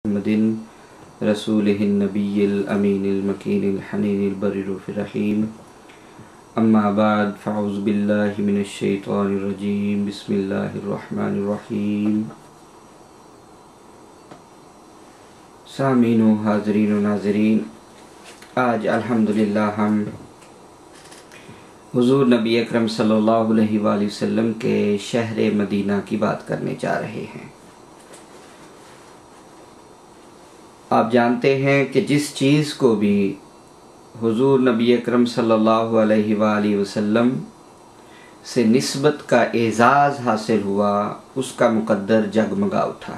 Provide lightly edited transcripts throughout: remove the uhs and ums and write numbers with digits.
محمد رسولہ النبی الامین المکین الحنین البر الرؤوف الرحیم اما بعد فاعوذ باللہ من الشیطان الرجیم بسم اللہ الرحمن الرحیم۔ سامعین و حاضرین و ناظرین، آج الحمدللہ ہم حضور نبی اکرم صلی اللہ علیہ وآلہ وسلم کے شہر مدینہ کی بات کرنے جا رہے ہیں۔ آپ جانتے ہیں کہ جس چیز کو بھی حضور نبی اکرم صلی اللہ علیہ وآلہ وسلم سے نسبت کا اعزاز حاصل ہوا، اس کا مقدر جگمگا اٹھا۔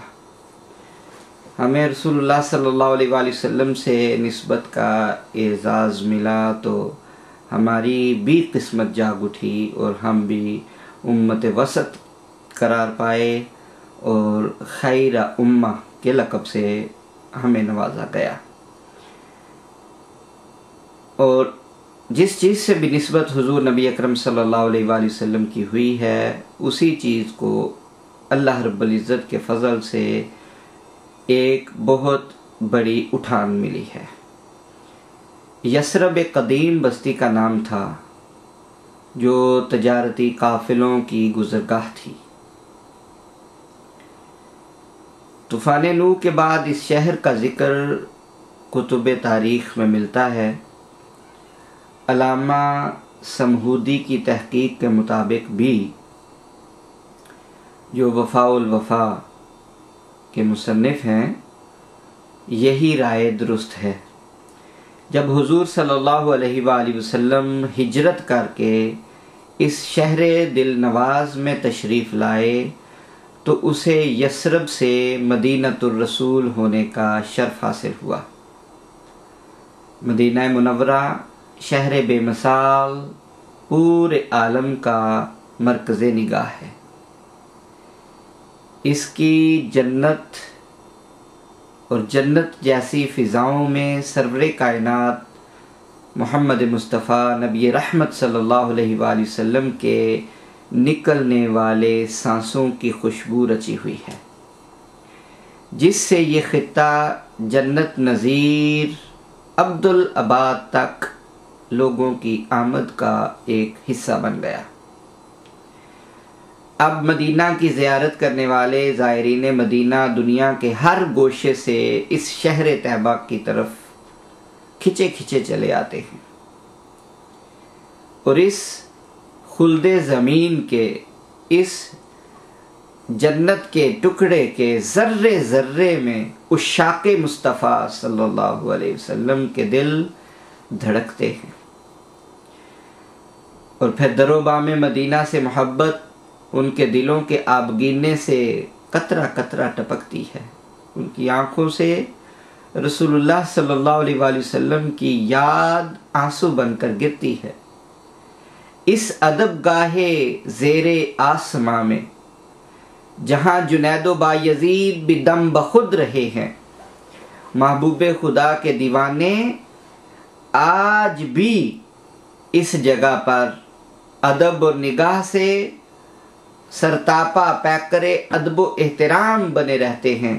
ہمیں رسول اللہ صلی اللہ علیہ وآلہ وسلم سے نسبت کا اعزاز ملا تو ہماری بھی قسمت جاگ اٹھی اور ہم بھی امت وسط قرار پائے اور خیر امہ کے لقب سے ہمیں نوازا گیا۔ اور جس چیز سے بھی نسبت حضور نبی اکرم صلی اللہ علیہ وآلہ وسلم کی ہوئی ہے، اسی چیز کو اللہ رب العزت کے فضل سے ایک بہت بڑی اٹھان ملی ہے۔ یثرب قدیم بستی کا نام تھا جو تجارتی قافلوں کی گزرگاہ تھی۔ طوفان نوح کے بعد اس شہر کا ذکر کتب تاریخ میں ملتا ہے۔ علامہ سمہودی کی تحقیق کے مطابق بھی، جو وفاء الوفا کے مصنف ہیں، یہی رائے درست ہے۔ جب حضور صلی اللہ علیہ وآلہ وسلم ہجرت کر کے اس شہر دل نواز میں تشریف لائے تو اسے یثرب سے مدینۃ الرسول ہونے کا شرف حاصل ہوا۔ مدینہ منورہ شہر بے مثال پورے عالم کا مرکز نگاہ ہے۔ اس کی جنت اور جنت جیسی فضاؤں میں سرور کائنات محمد مصطفیٰ نبی رحمت صلی اللہ علیہ وآلہ وسلم کے نکلنے والے سانسوں کی خوشبو رچی ہوئی ہے، جس سے یہ خطہ جنت نظیر عبدالآباد تک لوگوں کی آمد کا ایک حصہ بن گیا۔ اب مدینہ کی زیارت کرنے والے زائرین مدینہ دنیا کے ہر گوشے سے اس شہر طیبہ کی طرف کھچے کھچے چلے آتے ہیں، اور اس خلد زمین کے، اس جنت کے ٹکڑے کے ذرے ذرے میں عشاق مصطفیٰ صلی اللہ علیہ وسلم کے دل دھڑکتے ہیں، اور پھر در و بام مدینہ سے محبت ان کے دلوں کے آبگینے سے قطرہ قطرہ ٹپکتی ہے۔ ان کی آنکھوں سے رسول اللہ صلی اللہ علیہ وآلہ وسلم کی یاد آنسو بن کر گرتی ہے۔ اس ادب گاہ زیر آسماں میں، جہاں جنید و بایزید بھی دم بخود رہے ہیں، محبوب خدا کے دیوانے آج بھی اس جگہ پر ادب اور نگاہ سے سرتاپا پیکر ادب و احترام بنے رہتے ہیں۔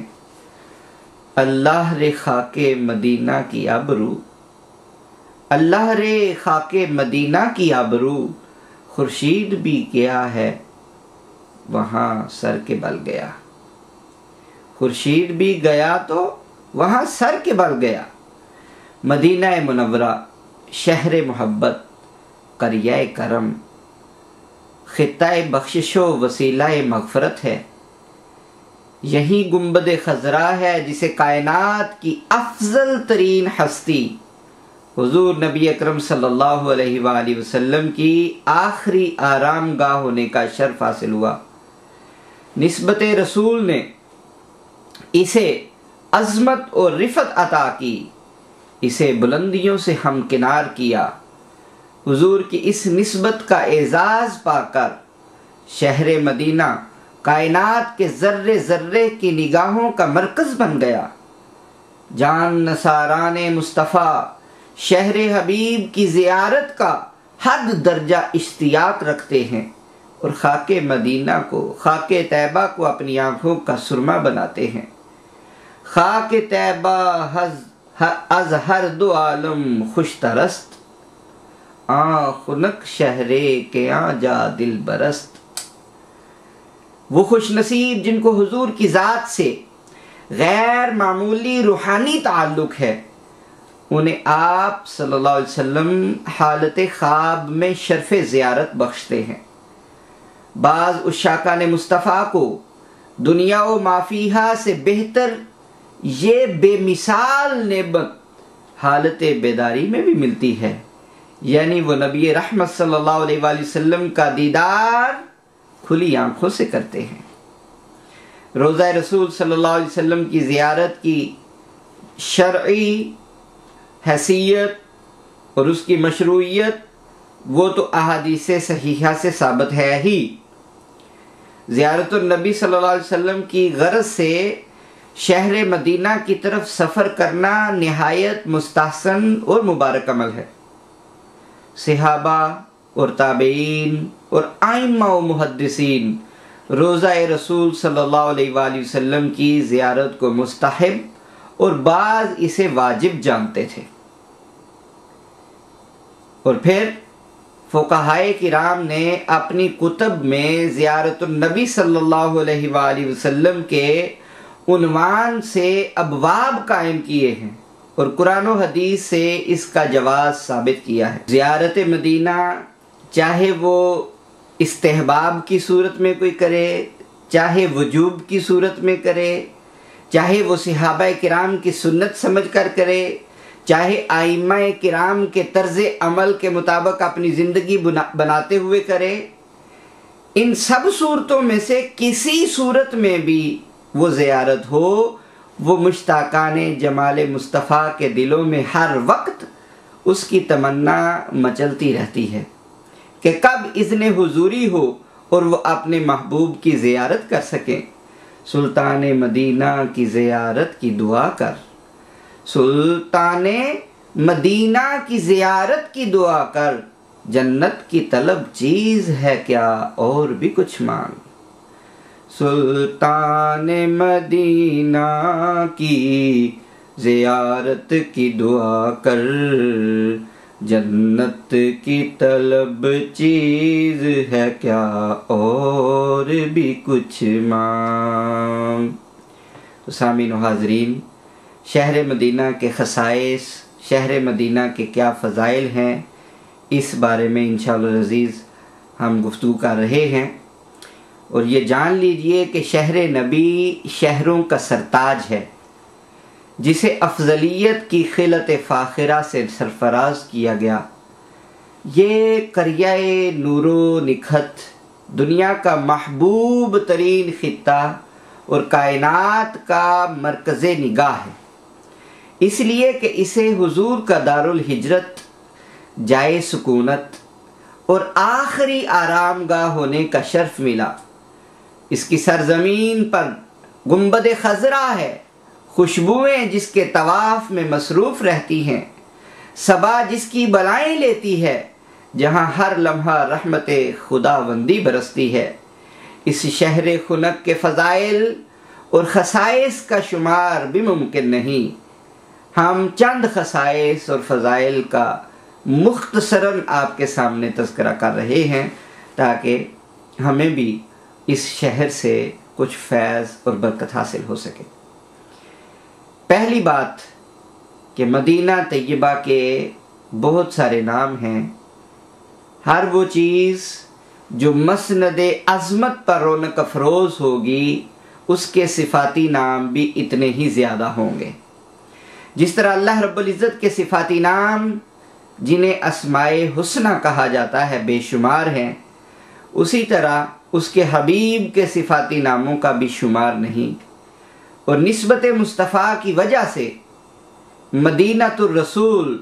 اللہ رے خاک مدینہ کی آبرو، اللہ رے خاک مدینہ کی آبرو، خورشید بھی گیا ہے وہاں سر کے بل گیا۔ خورشید بھی گیا تو وہاں سر کے بل گیا۔ مدینہ منورہ شہر محبت، قریہ کرم، خطہ بخشش و وسیلہ مغفرت ہے۔ یہی گنبد خضرا ہے جسے کائنات کی افضل ترین ہستی حضور نبی اکرم صلی اللہ علیہ وآلہ وسلم کی آخری آرام گاہ ہونے کا شرف حاصل ہوا۔ نسبت رسول نے اسے عظمت اور رفعت عطا کی، اسے بلندیوں سے ہمکنار کیا۔ حضور کی اس نسبت کا اعزاز پا کر شہر مدینہ کائنات کے ذرے ذرے کی نگاہوں کا مرکز بن گیا۔ جان نثاران مصطفیٰ شہر حبیب کی زیارت کا حد درجہ اشتیاق رکھتے ہیں اور خاک مدینہ کو، خاک طیبہ کو اپنی آنکھوں کا سرما بناتے ہیں۔ خاک طیبہ از ہر دو عالم خوش ترست، خنک شہرے کے جا دل برست۔ وہ خوش نصیب جن کو حضور کی ذات سے غیر معمولی روحانی تعلق ہے، انہیں آپ صلی اللہ علیہ وسلم حالت خواب میں شرف زیارت بخشتے ہیں۔ بعض عشاقان مصطفیٰ کو دنیا و مافیہا سے بہتر یہ بے مثال نعمت حالت بیداری میں بھی ملتی ہے، یعنی وہ نبی رحمت صلی اللہ علیہ وآلہ وسلم کا دیدار کھلی آنکھوں سے کرتے ہیں۔ روضہ رسول صلی اللہ علیہ وسلم کی زیارت کی شرعی حیثیت اور اس کی مشروعیت وہ تو احادیث صحیحہ سے ثابت ہے ہی۔ زیارت النبی صلی اللہ علیہ وسلم کی غرض سے شہر مدینہ کی طرف سفر کرنا نہایت مستحسن اور مبارک عمل ہے۔ صحابہ اور تابعین اور ائمہ و محدثین روضہ رسول صلی اللہ علیہ وآلہ وسلم کی زیارت کو مستحب اور بعض اسے واجب جانتے تھے، اور پھر فقہائے کرام نے اپنی کتب میں زیارت النبی صلی اللہ علیہ وآلہ وسلم کے عنوان سے ابواب قائم کیے ہیں اور قرآن و حدیث سے اس کا جواز ثابت کیا ہے۔ زیارت مدینہ چاہے وہ استحباب کی صورت میں کوئی کرے، چاہے وجوب کی صورت میں کرے، چاہے وہ صحابہ کرام کی سنت سمجھ کر کرے، چاہے ائمہ کرام کے طرز عمل کے مطابق اپنی زندگی بناتے ہوئے کرے، ان سب صورتوں میں سے کسی صورت میں بھی وہ زیارت ہو، وہ مشتاقان جمال مصطفیٰ کے دلوں میں ہر وقت اس کی تمنا مچلتی رہتی ہے کہ کب اذن حضوری ہو اور وہ اپنے محبوب کی زیارت کر سکیں۔ سلطان مدینہ کی زیارت کی دعا کر، سلطان مدینہ کی زیارت کی دعا کر، جنت کی طلب چیز ہے کیا اور بھی کچھ مانگ۔ سلطان مدینہ کی زیارت کی دعا کر، جنت کی طلب چیز ہے کیا اور بھی کچھ مانگ۔ تو سامعین و حاضرین، شہر مدینہ کے خصائص، شہر مدینہ کے کیا فضائل ہیں، اس بارے میں انشاءاللہ العزیز ہم گفتگو کر رہے ہیں، اور یہ جان لیجئے کہ شہر نبی شہروں کا سرتاج ہے، جسے افضلیت کی خلت فاخرہ سے سرفراز کیا گیا۔ یہ قریہ نور و نکھت، دنیا کا محبوب ترین خطہ اور کائنات کا مرکز نگاہ ہے، اس لیے کہ اسے حضور کا دارالہجرت، جائے سکونت اور آخری آرام گاہ ہونے کا شرف ملا۔ اس کی سرزمین پر گنبد خضرا ہے، خوشبوئیں جس کے طواف میں مصروف رہتی ہیں، صبا جس کی بلائیں لیتی ہے، جہاں ہر لمحہ رحمت خداوندی برستی ہے۔ اس شہر خنک کے فضائل اور خصائص کا شمار بھی ممکن نہیں۔ ہم چند خصائص اور فضائل کا مختصراً آپ کے سامنے تذکرہ کر رہے ہیں تاکہ ہمیں بھی اس شہر سے کچھ فیض اور برکت حاصل ہو سکے۔ پہلی بات کہ مدینہ طیبہ کے بہت سارے نام ہیں، ہر وہ چیز جو مسند عظمت پر رونق افروز ہوگی اس کے صفاتی نام بھی اتنے ہی زیادہ ہوں گے۔ جس طرح اللہ رب العزت کے صفاتی نام جنہیں اسماء حسنہ کہا جاتا ہے بے شمار ہیں، اسی طرح اس کے حبیب کے صفاتی ناموں کا بھی شمار نہیں، اور نسبت مصطفیٰ کی وجہ سے مدینۃ الرسول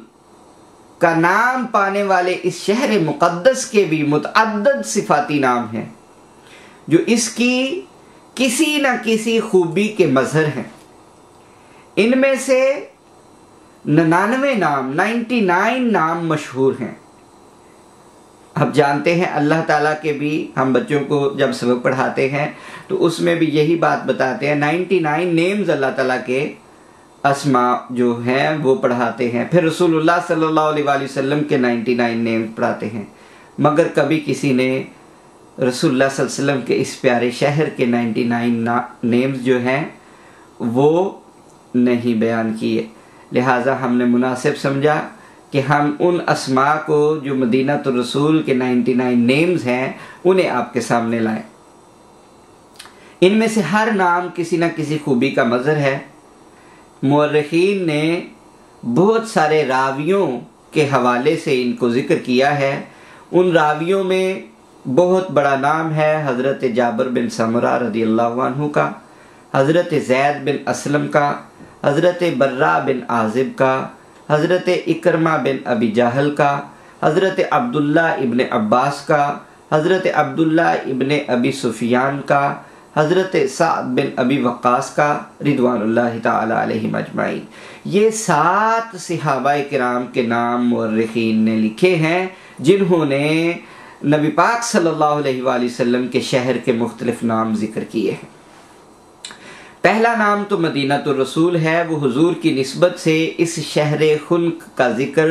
کا نام پانے والے اس شہر مقدس کے بھی متعدد صفاتی نام ہیں جو اس کی کسی نہ کسی خوبی کے مظہر ہیں۔ ان میں سے 99 نام مشہور ہیں۔ اب جانتے ہیں اللہ تعالیٰ کے بھی، ہم بچوں کو جب سبق پڑھاتے ہیں تو اس میں بھی یہی بات بتاتے ہیں، 99 نیمز اللہ تعالیٰ کے اسما جو ہیں وہ پڑھاتے ہیں، پھر رسول اللہ صلی اللہ علیہ وسلم کے 99 نیم پڑھاتے ہیں، مگر کبھی کسی نے رسول اللہ صلی اللہ علیہ وسلم کے اس پیارے شہر کے 99 نیمز جو ہیں وہ نہیں بیان کیے۔ لہٰذا ہم نے مناسب سمجھا کہ ہم ان اسماء کو جو مدینہ الرسول کے 99 نیمز ہیں انہیں آپ کے سامنے لائیں۔ ان میں سے ہر نام کسی نہ کسی خوبی کا مظہر ہے۔ مورخین نے بہت سارے راویوں کے حوالے سے ان کو ذکر کیا ہے۔ ان راویوں میں بہت بڑا نام ہے حضرت جابر بن سمرہ رضی اللہ عنہ کا، حضرت زید بن اسلم کا، حضرت برہ بن عازب کا، حضرت اکرمہ بن ابی جہل کا، حضرت عبداللہ ابن عباس کا، حضرت عبداللہ ابن ابی سفیان کا، حضرت سعد بن ابی وقاص کا رضوان اللہ تعالی علیہم اجمعین۔ یہ 7 صحابہ کرام کے نام مورخین نے لکھے ہیں جنہوں نے نبی پاک صلی اللہ علیہ وآلہ وسلم کے شہر کے مختلف نام ذکر کیے ہیں۔ پہلا نام تو مدینہ الرسول ہے، وہ حضور کی نسبت سے اس شہر خنک کا ذکر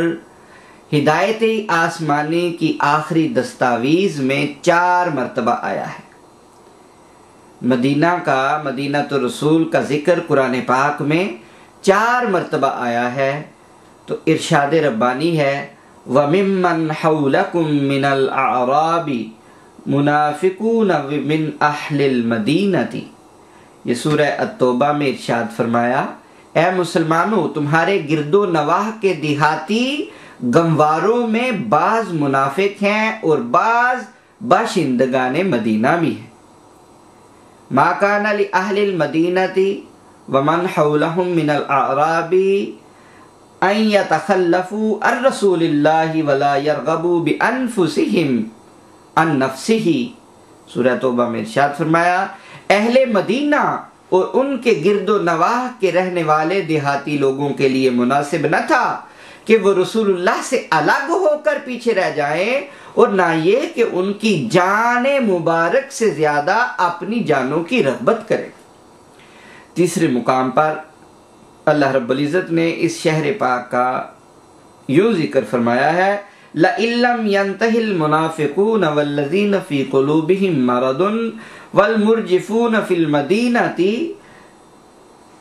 ہدایت آسمانی کی آخری دستاویز میں 4 مرتبہ آیا ہے۔ مدینہ الرسول کا ذکر قرآن پاک میں 4 مرتبہ آیا ہے، تو ارشاد ربانی ہے وَمِمَّنْ حَوْلَكُمْ مِنَ الْأَعْرَابِ مُنَافِقُونَ مِنْ أَهْلِ الْمَدِينَةِ۔ یہ سورہ التوبہ میں ارشاد فرمایا اے مسلمانوں، تمہارے گرد و نواح کے دیہاتی گنواروں میں بعض منافق ہیں اور بعض باشندگان مدینہ بھی ہیں۔ مَا كَانَ لِأَهْلِ الْمَدِينَةِ وَمَنْ حَوْلَهُمْ مِنَ الْأَعْرَابِ ان يتخلفوا عن رسول اللہ ولا يرغبوا بانفسهم عن نفسه۔ سورہ توبہ میں ارشاد فرمایا اہل مدینہ اور ان کے گرد و نواح کے رہنے والے دیہاتی لوگوں کے لیے مناسب نہ تھا کہ وہ رسول اللہ سے الگ ہو کر پیچھے رہ جائیں، اور نہ یہ کہ ان کی جان مبارک سے زیادہ اپنی جانوں کی رغبت کریں۔ تیسرے مقام پر اللہ رب العزت نے اس شہر پاک کا یوں ذکر فرمایا ہے لَإِن لَّمْ يَنْتَهِ الْمُنَافِقُونَ وَالَّذِينَ فِي قُلُوبِهِم مَّرَضٌ وَالْمُرْجِفُونَ فِي الْمَدِينَةِ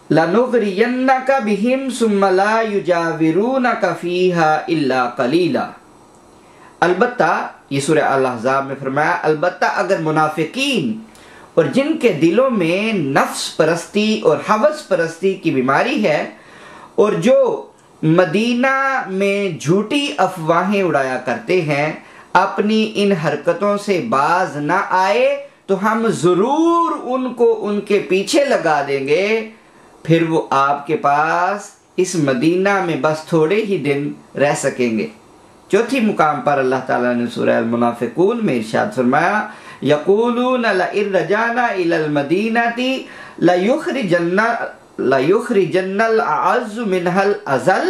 لَنُغْرِيَنَّكَ بِهِمْ ثُمَّ لَا يُجَاوِرُونَكَ فِيهَا إِلَّا قَلِيلًا۔ البتہ یہ سورہ الاحزاب میں فرمایا البتہ اگر منافقین اور جن کے دلوں میں نفس پرستی اور حوث پرستی کی بیماری ہے اور جو مدینہ میں جھوٹی افواہیں اڑایا کرتے ہیں، اپنی ان حرکتوں سے باز نہ آئے تو ہم ضرور ان کو ان کے پیچھے لگا دیں گے، پھر وہ آپ کے پاس اس مدینہ میں بس تھوڑے ہی دن رہ سکیں گے۔ چوتھی مقام پر اللہ تعالیٰ نے سورہ المنافقون میں ارشاد فرمایا یقولون لئن رجعنا الى المدینۃ لیخرجن الاعز منها الاذل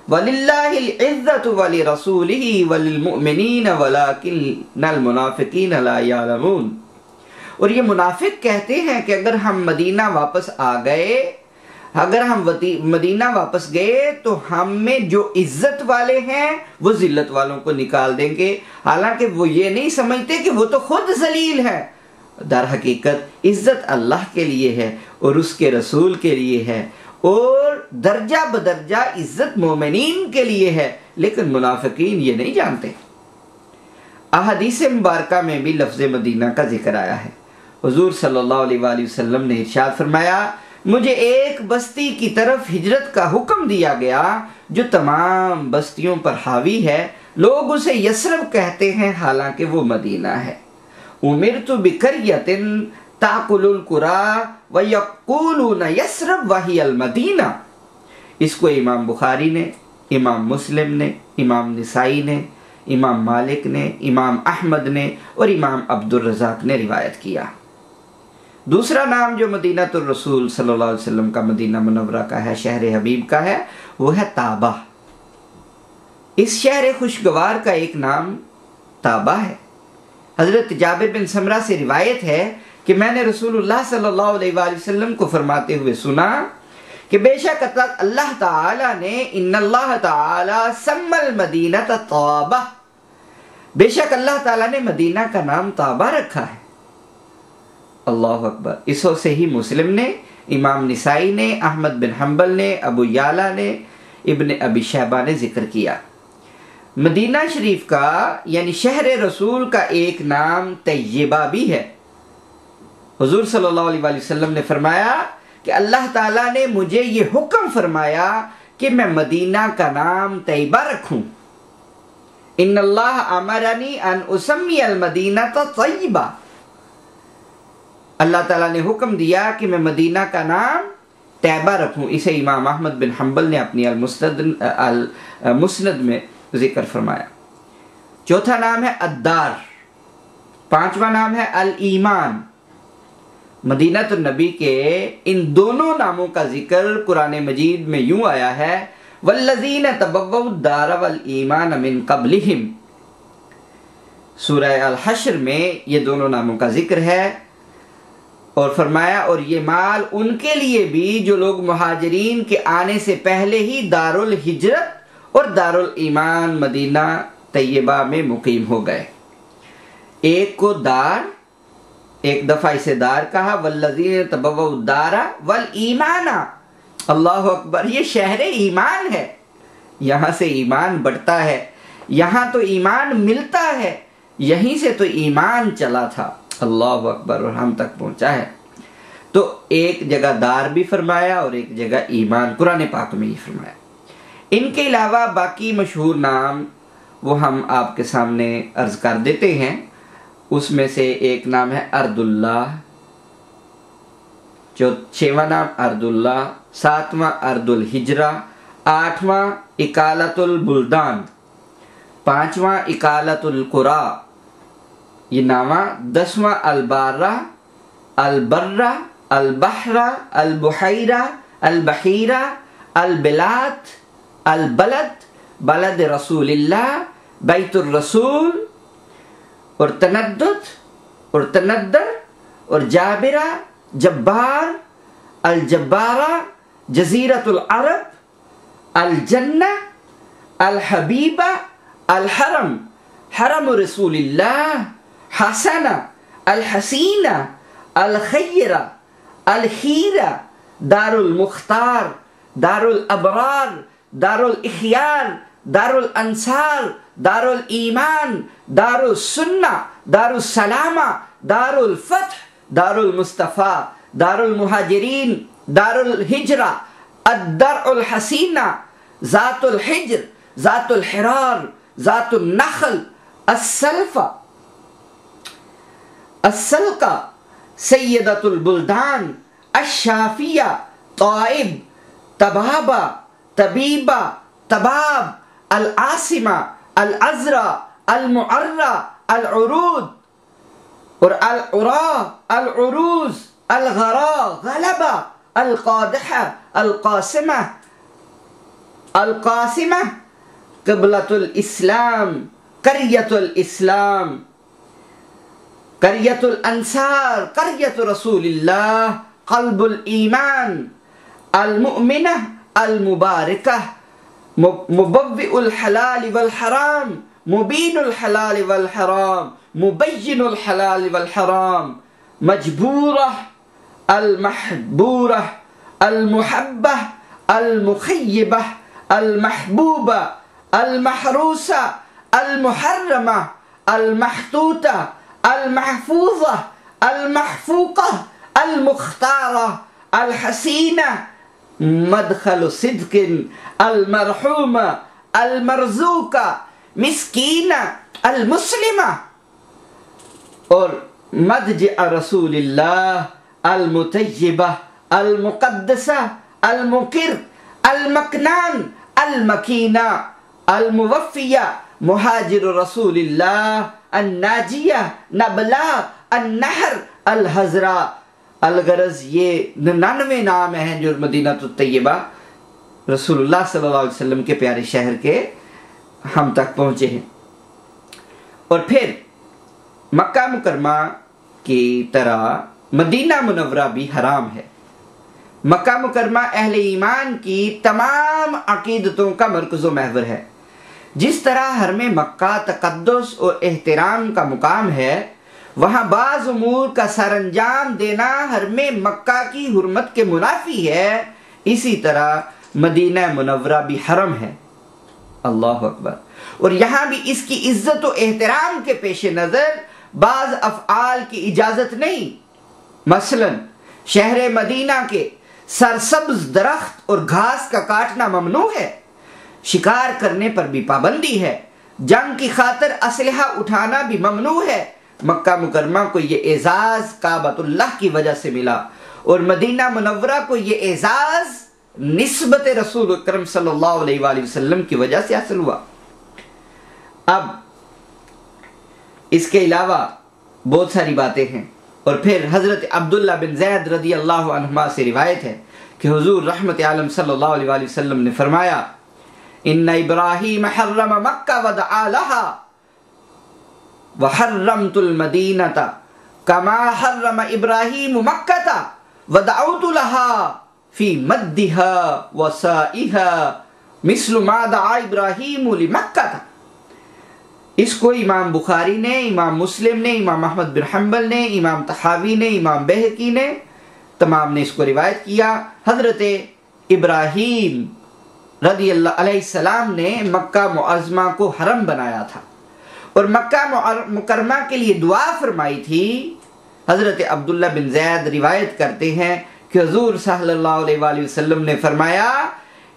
وللہ العزۃ ولرسولہ وللمؤمنین ولکن المنافقین لا یعلمون۔ اور یہ منافق کہتے ہیں کہ اگر ہم مدینہ واپس گئے تو ہم میں جو عزت والے ہیں وہ ذلت والوں کو نکال دیں گے، حالانکہ وہ یہ نہیں سمجھتے کہ وہ تو خود ذلیل ہے۔ در حقیقت عزت اللہ کے لیے ہے اور اس کے رسول کے لیے ہے، اور درجہ بدرجہ عزت مومنین کے لیے ہے، لیکن منافقین یہ نہیں جانتے۔ احادیث مبارکہ میں بھی لفظ مدینہ کا ذکر آیا ہے۔ حضور صلی اللہ علیہ وآلہ وسلم نے ارشاد فرمایا مجھے ایک بستی کی طرف ہجرت کا حکم دیا گیا جو تمام بستیوں پر حاوی ہے، لوگ اسے یثرب کہتے ہیں حالانکہ وہ مدینہ ہے۔ امرت بقریۃ تاکل القریٰ ویقولون یثرب وہی المدینہ۔ اس کو امام بخاری نے، امام مسلم نے، امام نسائی نے، امام مالک نے، امام احمد نے اور امام عبد الرزاق نے روایت کیا۔ دوسرا نام جو مدینہ الرسول صلی اللہ علیہ وسلم کا مدینہ منورہ کا ہے، شہر حبیب کا ہے، وہ ہے طابہ۔ اس شہر خوشگوار کا ایک نام طابہ ہے۔ حضرت جابر بن سمرہ سے روایت ہے کہ میں نے رسول اللہ صلی اللہ علیہ وآلہ وسلم کو فرماتے ہوئے سنا کہ بے شک اللہ تعالی نے ان اللہ تعالی سمى المدینہ طابہ، بے شک اللہ تعالیٰ نے مدینہ کا نام طابہ رکھا ہے۔ اللہ اکبر۔ اس ہو صحیح مسلم نے، امام نسائی نے، احمد بن حنبل نے، ابو یعلا نے، ابن ابی شیبہ نے ذکر کیا۔ مدینہ شریف کا یعنی شہر رسول کا ایک نام طیبہ بھی ہے۔ حضور صلی اللہ علیہ وآلہ وسلم نے فرمایا کہ اللہ تعالیٰ نے مجھے یہ حکم فرمایا کہ میں مدینہ کا نام طیبہ رکھوں۔ ان اللہ امرنی ان اسمی المدینہ طیبہ، اللہ تعالیٰ نے حکم دیا کہ میں مدینہ کا نام طیبہ رکھوں۔ اسے امام احمد بن حنبل نے اپنی المسند میں ذکر فرمایا۔ چوتھا نام ہے الدار، پانچواں نام ہے الایمان۔ مدینہ النبی کے ان دونوں ناموں کا ذکر قرآن مجید میں یوں آیا ہے والذین تبوؤا الدار والایمان من قبلہم، سورہ الحشر میں یہ دونوں ناموں کا ذکر ہے، اور فرمایا اور یہ مال ان کے لیے بھی جو لوگ مہاجرین کے آنے سے پہلے ہی دار الہجرت اور دار الایمان مدینہ طیبہ میں مقیم ہو گئے۔ ایک کو دار، ایک دفعہ اسے دار کہا، والذین تبوؤا الدار والایمان، اللہ اکبر، یہ شہر ایمان ہے، یہاں سے ایمان بڑھتا ہے، یہاں تو ایمان ملتا ہے، یہیں سے تو ایمان چلا تھا، اللہ اکبر، اور ہم تک پہنچا ہے۔ تو ایک جگہ دار بھی فرمایا اور ایک جگہ ایمان قرآن پاک میں ہی فرمایا۔ ان کے علاوہ باقی مشہور نام وہ ہم آپ کے سامنے عرض کر دیتے ہیں۔ اس میں سے ایک نام ہے ارض اللہ، جو چھواں نام ارض اللہ، ساتواں ارض الحجرہ، آٹھواں اکالت البلدان، پانچواں اکالت القرى، یہ نامہ، دسواں البارہ، البرہ، البحرہ، البحیرہ، البحیرہ، البلاد، البلد، بلد رسول اللہ، بیت الرسول، اور تندد، اور تندر، اور جابرہ، جبار، الجبارہ، جزیرۃ العرب، الجنہ، الحبیبہ، الحرم، حرم رسول اللہ، حسنہ، الحسینہ، الخیرہ، الخیرہ، دار المختار، دار الابرار، دار الاخیار، دار الانصار، دار الایمان، دار السنہ، دار السلامہ، دار الفتح، دار المصطفیٰ، دار المہاجرین، دار الہجرہ، الدرع الحسینہ، ذات الحجر، ذات الحرار، ذات النخل، السلفہ، السلقہ، سیدۃ البلدان، الشافیہ، طائب، تبابہ، طبیبہ، تباب، العاصمہ، العذرہ، المعرہ، العروض، اور العراء، العروض، الغراء، غلبہ، القادحہ، القاسمہ، القاسمہ، قبلۃ الاسلام، قریۃ الاسلام، قریۃ الانصار، قریۃ رسول اللہ، قلب الایمان، المؤمنہ، المبارکہ، مبوئ الحلال والحرام، مبین الحلال والحرام، مبین الحلال والحرام، مجبورہ، المحبورہ، المحبہ، المخیبہ، المحبوبہ، المحروسہ، المحرمہ، المحطوطہ، المحفوظہ، المحفوقہ، المختارہ، الحسینہ، مدخل صدق، المرحومہ، المرزوقہ، مسکینہ، المسلمہ، اور مضجع رسول اللہ، المطیبہ، المقدسہ، المقر، المکنان، المکینہ، الموفیہ، مہاجر رسول اللہ، الناجیہ، نبلا، النہر، الحضرہ۔ الغرض یہ 99 نام ہیں جو مدینہ الطیبہ رسول اللہ صلی اللہ علیہ وسلم کے پیارے شہر کے ہم تک پہنچے ہیں۔ اور پھر مکہ مکرمہ کی طرح مدینہ منورہ بھی حرام ہے۔ مکہ مکرمہ اہل ایمان کی تمام عقیدتوں کا مرکز و محور ہے۔ جس طرح حرم مکہ تقدس اور احترام کا مقام ہے، وہاں بعض امور کا سر انجام دینا حرم مکہ کی حرمت کے منافی ہے، اسی طرح مدینہ منورہ بھی حرم ہے۔ اللہ اکبر۔ اور یہاں بھی اس کی عزت و احترام کے پیش نظر بعض افعال کی اجازت نہیں۔ مثلا شہر مدینہ کے سرسبز درخت اور گھاس کا کاٹنا ممنوع ہے، شکار کرنے پر بھی پابندی ہے، جنگ کی خاطر اسلحہ اٹھانا بھی ممنوع ہے۔ مکہ مکرمہ کو یہ اعزاز کعبۃ اللہ کی وجہ سے ملا، اور مدینہ منورہ کو یہ اعزاز نسبت رسول اکرم صلی اللہ علیہ وآلہ وسلم کی وجہ سے حاصل ہوا۔ اب اس کے علاوہ بہت ساری باتیں ہیں، اور پھر حضرت عبداللہ بن زید رضی اللہ عنہما سے روایت ہے کہ حضور رحمت عالم صلی اللہ علیہ وآلہ وسلم نے فرمایا، ان ابراہیم حرم مکہ ودعا لہا وحرمت المدینۃ کما حرم ابراہیم مکہ ودعوت لہا فی مدها وسائها مثل ما دعا ابراہیم لمکہ۔ اس کو امام بخاری نے، امام مسلم نے، امام احمد بن حنبل نے، امام طحاوی نے، امام بہقی نے، تمام نے اس کو روایت کیا۔ حضرت ابراہیم رضی اللہ علیہ السلام نے مکہ معظمہ کو حرم بنایا تھا اور مکہ مکرمہ کے لیے دعا فرمائی تھی۔ حضرت عبداللہ بن زید روایت کرتے ہیں کہ حضور صلی اللہ علیہ وآلہ وسلم نے فرمایا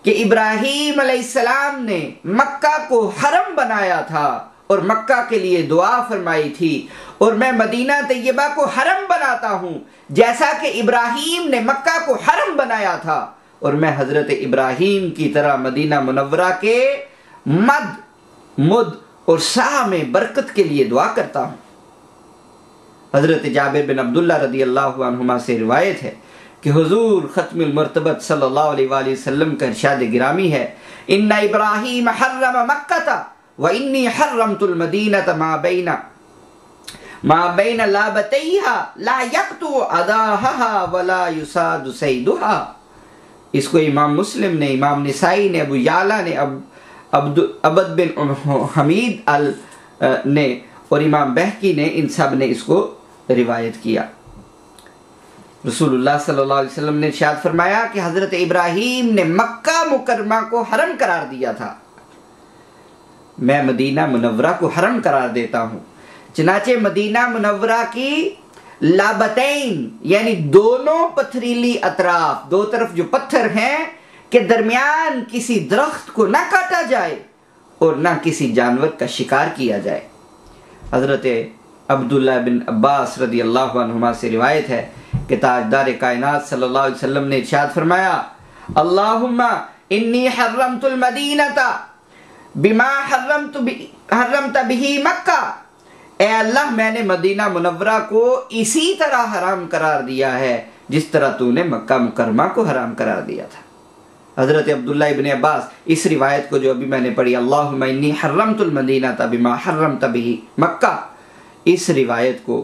کہ ابراہیم علیہ السلام نے مکہ کو حرم بنایا تھا اور مکہ کے لیے دعا فرمائی تھی، اور میں مدینہ طیبہ کو حرم بناتا ہوں جیسا کہ ابراہیم نے مکہ کو حرم بنایا تھا، اور میں حضرت ابراہیم کی طرح مدینہ منورہ کے مد اور سا میں برکت کے لیے دعا کرتا ہوں۔ حضرت جابر بن عبداللہ رضی اللہ عنہما سے روایت ہے کہ حضور ختم المرتبت صلی اللہ علیہ وآلہ وسلم کا ارشاد گرامی ہے، ان ابراہیم حرم مکہ وانی حرمت المدینۃ ما بین لابتیہا لا یقطع عداہا ولا یصاد صیدہا۔ اس کو امام مسلم نے، امام نسائی نے، ابو یعلا نے، عبد بن حمید نے اور امام بہقی نے، ان سب نے اس کو روایت کیا۔ رسول اللہ صلی اللہ علیہ وسلم نے ارشاد فرمایا کہ حضرت ابراہیم نے مکہ مکرمہ کو حرم قرار دیا تھا، میں مدینہ منورہ کو حرم قرار دیتا ہوں۔ چنانچہ مدینہ منورہ کی لابتین یعنی دونوں پتھریلی اطراف، دو طرف جو پتھر ہیں کہ درمیان کسی درخت کو نہ کاٹا جائے اور نہ کسی جانور کا شکار کیا جائے۔ حضرت عبداللہ بن عباس رضی اللہ عنہما سے روایت ہے کہ تاجدار کائنات صلی اللہ علیہ وسلم نے ارشاد فرمایا، اللہم انی حرمت المدینۃ بما حرمت بہ مکہ، اے اللہ میں نے مدینہ منورہ کو اسی طرح حرام قرار دیا ہے جس طرح تو نے مکہ مکرمہ کو حرام قرار دیا تھا۔ حضرت عبداللہ ابن عباس اس روایت کو جو ابھی میں نے پڑھی، اللہم انی حرمت المدینۃ بما حرمت بہ مکہ، اس روایت کو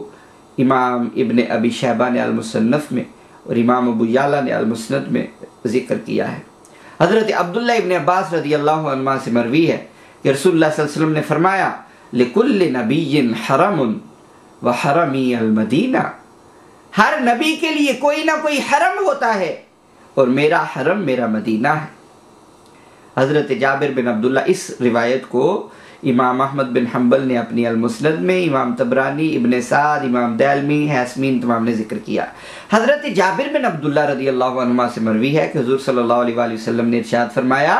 امام ابن ابی شیبہ نے المصنف میں اور امام ابو یعلا نے المسند میں ذکر کیا ہے۔ حضرت عبداللہ ابن عباس رضی اللہ عنہ سے مروی ہے کہ رسول اللہ صلی اللہ علیہ وسلم نے فرمایا، لکل نبی حرم وحرمی المدینہ، ہر نبی کے لیے کوئی نہ کوئی حرم ہوتا ہے اور میرا حرم میرا مدینہ ہے۔ حضرت جابر بن عبداللہ اس روایت کو امام احمد بن حنبل نے اپنی المسند میں، امام طبرانی، ابن سعد، امام دیلمی، حیثمین تمام نے ذکر کیا۔ حضرت جابر بن عبداللہ رضی اللہ عنہما سے مروی ہے کہ حضور صلی اللہ علیہ وآلہ وسلم نے ارشاد فرمایا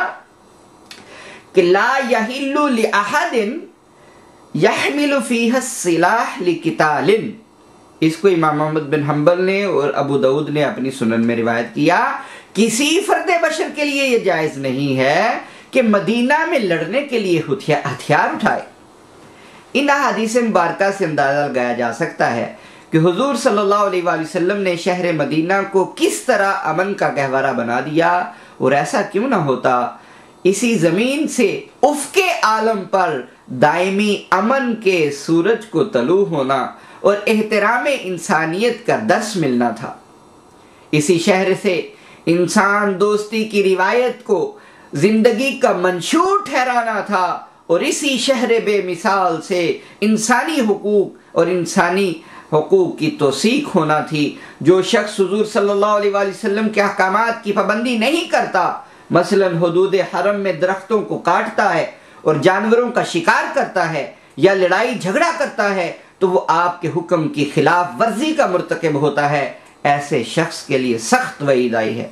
کہ لا یحل لأحد یحمل فیہ السلاح لقتال، اس کو امام احمد بن حنبل نے اور ابو داود نے اپنی سنن میں روایت کیا، کسی فرد بشر کے لیے یہ جائز نہیں ہے کہ مدینہ میں لڑنے کے لیے ہتھیار اٹھائے۔ ان حدیث مبارکہ سے اندازہ لگایا جا سکتا ہے کہ حضور صلی اللہ علیہ وآلہ وسلم نے شہر مدینہ کو کس طرح امن کا گہوارہ بنا دیا، اور ایسا کیوں نہ ہوتا، اسی زمین سے افق عالم پر دائمی امن کے سورج کو طلوع ہونا اور احترام انسانیت کا درس ملنا تھا۔ اسی شہر سے انسان دوستی کی روایت کو زندگی کا منشور ٹھہرانا تھا، اور اسی شہر بے مثال سے انسانی حقوق اور انسانی حقوق کی توثیق ہونا تھی۔ جو شخص حضور صلی اللہ علیہ وآلہ وسلم کے احکامات کی پابندی نہیں کرتا، مثلا حدود حرم میں درختوں کو کاٹتا ہے اور جانوروں کا شکار کرتا ہے یا لڑائی جھگڑا کرتا ہے، تو وہ آپ کے حکم کی خلاف ورزی کا مرتکب ہوتا ہے۔ ایسے شخص کے لیے سخت وعید آئی ہے۔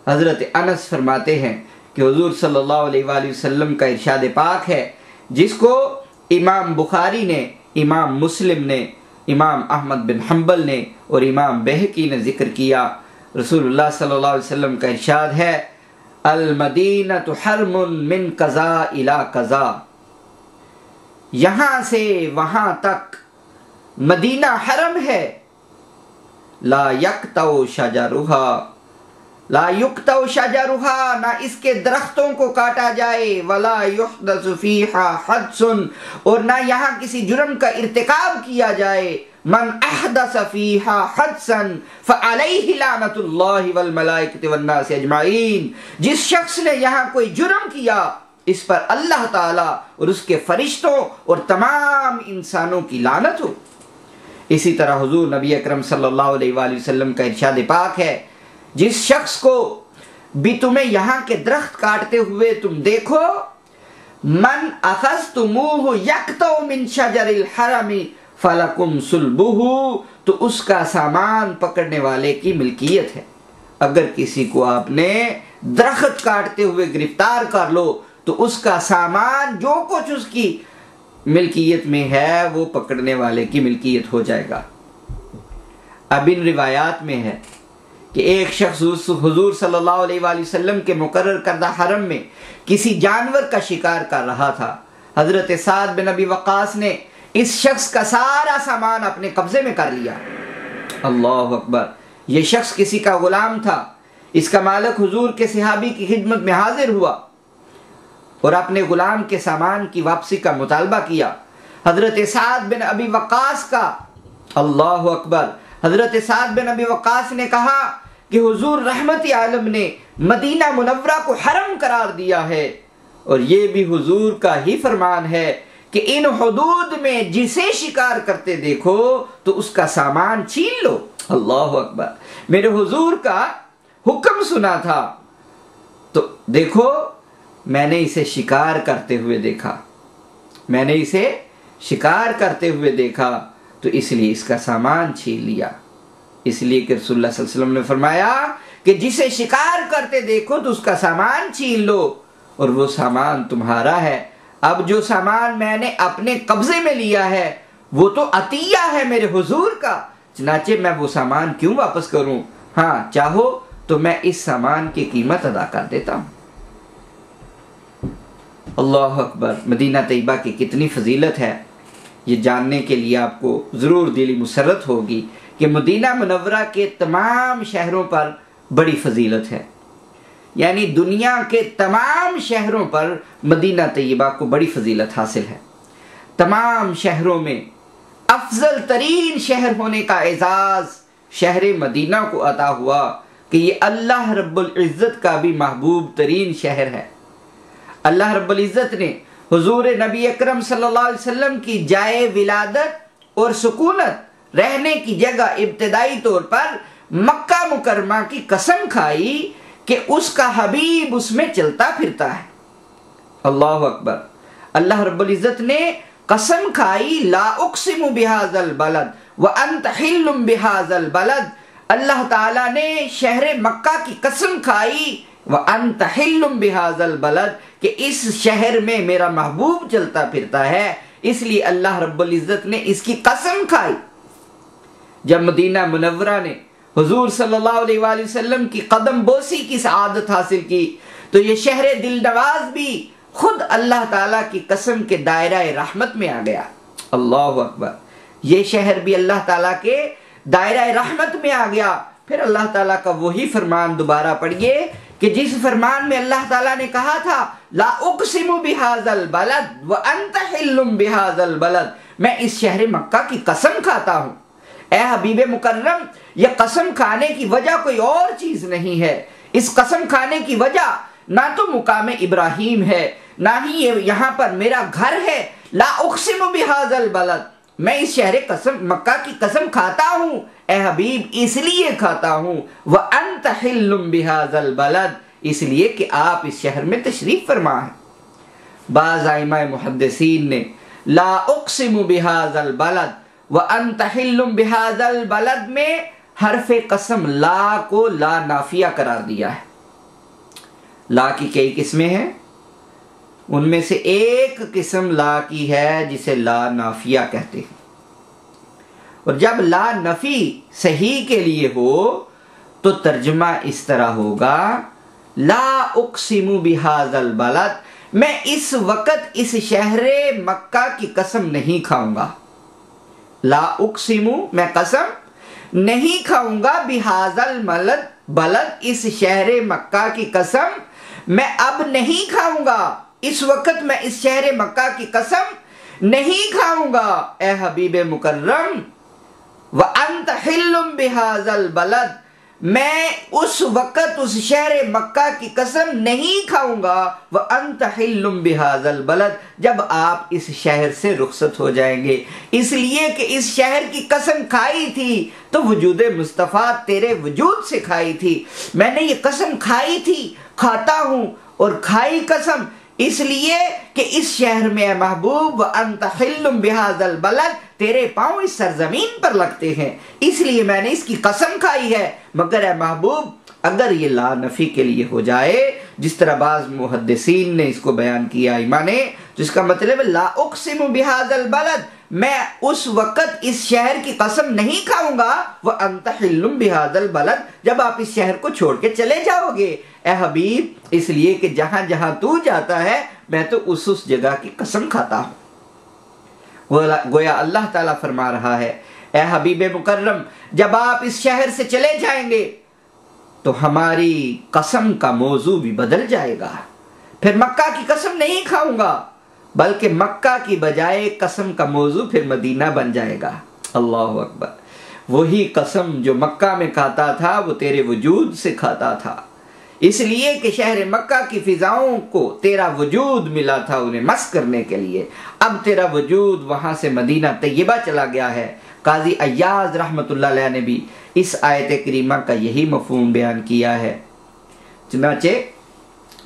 حضرت انس فرماتے ہیں کہ حضور صلی اللہ علیہ وآلہ وسلم کا ارشاد پاک ہے، جس کو امام بخاری نے، امام مسلم نے، امام احمد بن حنبل نے اور امام بہقی نے ذکر کیا۔ رسول اللہ صلی اللہ علیہ وسلم کا ارشاد ہے، المدینۃ حرم من قضا الی قضا، یہاں سے وہاں تک مدینہ حرم ہے، لا یقطع شجرھا، لا یقطع شجرھا، نہ اس کے درختوں کو کاٹا جائے، ولا یحدث فیہا حدث، اور نہ یہاں کسی جرم کا ارتکاب کیا جائے، من احدث فیہا حدثا فعلیہ لعنۃ اللہ والملائکۃ والناس اجمعین، جس شخص نے یہاں کوئی جرم کیا اس پر اللہ تعالیٰ اور اس کے فرشتوں اور تمام انسانوں کی لعنت ہو۔ اسی طرح حضور نبی اکرم صلی اللہ علیہ وآلہ وسلم کا ارشاد پاک ہے، جس شخص کو بھی تمہیں یہاں کے درخت کاٹتے ہوئے تم دیکھو، من اخذتموہ یقطع من شجر الحرم فلکم صلبہ، تو اس کا سامان پکڑنے والے کی ملکیت ہے۔ اگر کسی کو آپ نے درخت کاٹتے ہوئے گرفتار کر لو تو اس کا سامان جو کچھ اس کی ملکیت میں ہے وہ پکڑنے والے کی ملکیت ہو جائے گا۔ اب ان روایات میں ہے کہ ایک شخص حضور صلی اللہ علیہ وآلہ وسلم کے مقرر کردہ حرم میں کسی جانور کا شکار کر رہا تھا۔ حضرت سعد بن ابی وقاص نے اس شخص کا سارا سامان اپنے قبضے میں کر لیا۔ اللہ اکبر! یہ شخص کسی کا غلام تھا۔ اس کا مالک حضور کے صحابی کی خدمت میں حاضر ہوا اور اپنے غلام کے سامان کی واپسی کا مطالبہ کیا۔ حضرت سعد بن ابی وقاص کا، اللہ اکبر، حضرت سعد بن ابی وقاص نے کہا کہ حضور رحمت عالم نے مدینہ منورہ کو حرم قرار دیا ہے، اور یہ بھی حضور کا ہی فرمان ہے کہ ان حدود میں جسے شکار کرتے دیکھو تو اس کا سامان چھین لو۔ اللہ اکبر! میرے حضور کا حکم سنا تھا تو دیکھو میں نے اسے شکار کرتے ہوئے دیکھا، میں نے اسے شکار کرتے ہوئے دیکھا تو اس لیے اس کا سامان چھین لیا۔ اس لیے کہ رسول اللہ صلی اللہ علیہ وسلم نے فرمایا کہ جسے شکار کرتے دیکھو تو اس کا سامان چھین لو، اور وہ سامان تمہارا ہے۔ اب جو سامان میں نے اپنے قبضے میں لیا ہے وہ تو عطیہ ہے میرے حضور کا، چنانچہ میں وہ سامان کیوں واپس کروں؟ ہاں چاہو تو میں اس سامان کی قیمت ادا کر دیتا ہوں۔ اللہ اکبر! مدینہ طیبہ کی کتنی فضیلت ہے، یہ جاننے کے لیے آپ کو ضرور دلی مسرت ہوگی کہ مدینہ منورہ کے تمام شہروں پر بڑی فضیلت ہے، یعنی دنیا کے تمام شہروں پر مدینہ طیبہ کو بڑی فضیلت حاصل ہے۔ تمام شہروں میں افضل ترین شہر ہونے کا اعزاز شہر مدینہ کو عطا ہوا کہ یہ اللہ رب العزت کا بھی محبوب ترین شہر ہے۔ اللہ رب العزت نے حضور نبی اکرم صلی اللہ علیہ وسلم کی جائے ولادت اور سکونت رہنے کی جگہ ابتدائی طور پر مکہ مکرمہ کی قسم کھائی کہ اس کا حبیب اس میں چلتا پھرتا ہے۔ اللہ اکبر! اللہ رب العزت نے قسم کھائی، لا اقسم بہذا البلد وانت حل بہذا البلد، اللہ تعالیٰ نے شہر مکہ کی قسم کھائی، وانت حل بہذا البلد، کہ اس شہر میں میرا محبوب چلتا پھرتا ہے، اس لیے اللہ رب العزت نے اس کی قسم کھائی۔ جب مدینہ منورہ نے حضور صلی اللہ علیہ وآلہ وسلم کی قدم بوسی کی سعادت حاصل کی تو یہ شہر دل نواز بھی خود اللہ تعالیٰ کی قسم کے دائرہ رحمت میں آ گیا۔ اللہ اکبر! یہ شہر بھی اللہ تعالیٰ کے دائرہ رحمت میں آ گیا۔ پھر اللہ تعالیٰ کا وہی فرمان دوبارہ پڑھیے کہ جس فرمان میں اللہ تعالیٰ نے کہا تھا لا اقسم بہذا البلد وانت حل بہذا البلد، میں اس شہر مکہ کی قسم کھاتا ہوں، اے حبیب مکرم یہ قسم کھانے کی وجہ کوئی اور چیز نہیں ہے، اس قسم کھانے کی وجہ نہ تو مقام ابراہیم ہے، نہ ہی یہاں پر میرا گھر ہے۔ لا اقسم بہذا البلد، میں اس شہر قسم مکہ کی قسم کھاتا ہوں اے حبیب، اس لیے کھاتا ہوں وانت حل بہذا البلد، اس لیے کہ آپ اس شہر میں تشریف فرما ہیں۔ بعض ائمہ محدثین نے لا اقسم بہذا البلد وانت حل بہذا البلد میں حرف قسم لا کو لا نافیہ قرار دیا ہے۔ لا کی کئی قسمیں ہیں، ان میں سے ایک قسم لا کی ہے جسے لا نافیہ کہتے ہیں، اور جب لا نفی صحیح کے لیے ہو تو ترجمہ اس طرح ہوگا لا اقسم بہذا البلد، میں اس وقت اس شہر مکہ کی قسم نہیں کھاؤں گا۔ لا اقسم میں قسم نہیں کھاؤں گا بہذا البلد اس شہر مکہ کی قسم میں اب نہیں کھاؤں گا، اس وقت میں اس شہر مکہ کی قسم نہیں کھاؤں گا اے حبیب مکرم۔ وَأَنْتَ حِلٌّ بِهَذَا الْبَلَدِ، میں اس وقت اس شہر مکہ کی قسم نہیں کھاؤں گا وَأَنْتَ حِلٌّ بِهَذَا الْبَلَدِ، جب آپ اس شہر سے رخصت ہو جائیں گے، اس لیے کہ اس شہر کی قسم کھائی تھی تو وجود مصطفیٰ تیرے وجود سے کھائی تھی، میں نے یہ قسم کھائی تھی، کھاتا ہوں، اور کھائی قسم اس لیے کہ اس شہر میں اے محبوب وَأَنْتَ حِلٌّ بِهَذَا الْبَلَدِ، تیرے پاؤں اس سرزمین پر لگتے ہیں، اس لیے میں نے اس کی قسم کھائی ہے۔ مگر اے محبوب اگر یہ لا نفی کے لیے ہو جائے، جس طرح بعض محدثین نے اس کو بیان کیا ایمان نے، جس کا مطلب لا اقسم بہذا البلد، میں اس وقت اس شہر کی قسم نہیں کھاؤں گا وانت حل بہذا البلد، جب آپ اس شہر کو چھوڑ کے چلے جاؤ گے اے حبیب، اس لیے کہ جہاں جہاں تو جاتا ہے میں تو اس جگہ کی قسم کھاتا ہوں۔ گویا اللہ تعالیٰ فرما رہا ہے اے حبیب مکرم جب آپ اس شہر سے چلے جائیں گے تو ہماری قسم کا موضوع بھی بدل جائے گا، پھر مکہ کی قسم نہیں کھاؤں گا بلکہ مکہ کی بجائے قسم کا موضوع پھر مدینہ بن جائے گا۔ اللہ اکبر، وہی قسم جو مکہ میں کھاتا تھا وہ تیرے وجود سے کھاتا تھا، اس لیے کہ شہر مکہ کی فضاؤں کو تیرا وجود ملا تھا انہیں مس کرنے کے لیے، اب تیرا وجود وہاں سے مدینہ طیبہ چلا گیا ہے۔ قاضی عیاض رحمۃ اللہ علیہ نے بھی اس آیت کریمہ کا یہی مفہوم بیان کیا ہے۔ چنانچہ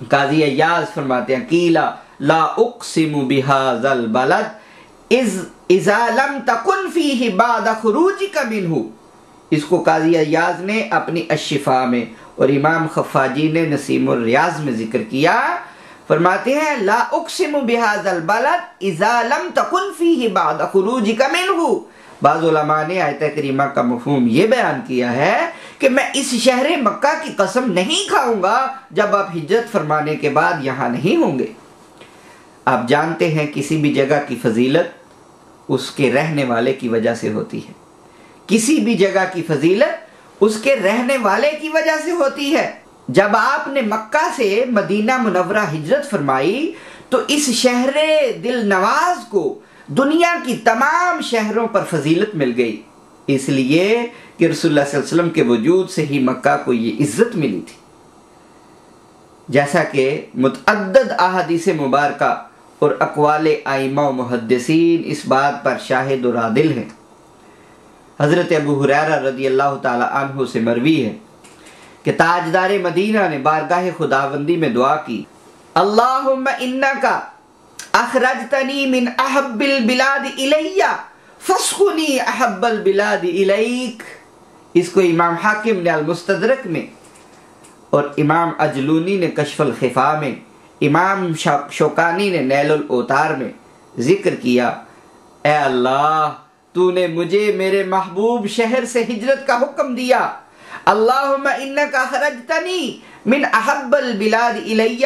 قاضی عیاض فرماتے ہیں قیلا لا اقسم بہذا البلد اذا لم تکن فیہ بعد خروجک منہ، اس کو قاضی عیاض نے اپنی الشفاء میں اور امام خفاجی نے نسیم الریاض میں ذکر کیا، فرماتے ہیں لا اقسم بہذا البلد اذا لم تکن فیہ بعد خروجک منہ۔ بعض علماء نے آیت کریمہ کا مفہوم یہ بیان کیا ہے کہ میں اس شہر مکہ کی قسم نہیں کھاؤں گا جب آپ ہجرت فرمانے کے بعد یہاں نہیں ہوں گے۔ آپ جانتے ہیں کسی بھی جگہ کی فضیلت اس کے رہنے والے کی وجہ سے ہوتی ہے، کسی بھی جگہ کی فضیلت اس کے رہنے والے کی وجہ سے ہوتی ہے۔ جب آپ نے مکہ سے مدینہ منورہ ہجرت فرمائی تو اس شہر دل نواز کو دنیا کی تمام شہروں پر فضیلت مل گئی، اس لیے کہ رسول اللہ صلی اللہ علیہ وسلم کے وجود سے ہی مکہ کو یہ عزت ملی تھی، جیسا کہ متعدد احادیث مبارکہ اور اقوال ائمہ و محدثین اس بات پر شاہد اور عادل ہیں۔ حضرت ابو ہریرہ رضی اللہ تعالی عنہ سے مروی ہے کہ تاجدار مدینہ نے بارگاہ خداوندی میں دعا کی، اللہم انکا اخرجتنی من احب البلاد الی فاسخنی احب البلاد الیک۔ اس کو امام حاکم نے المستدرک میں اور امام اجلونی نے کشف الخفا میں، امام شوکانی نے نیل الاوتار میں ذکر کیا، اے اللہ تو نے مجھے میرے محبوب شہر سے ہجرت کا حکم دیا، اللہم انکا اخرجتنی من احب البلاد الی،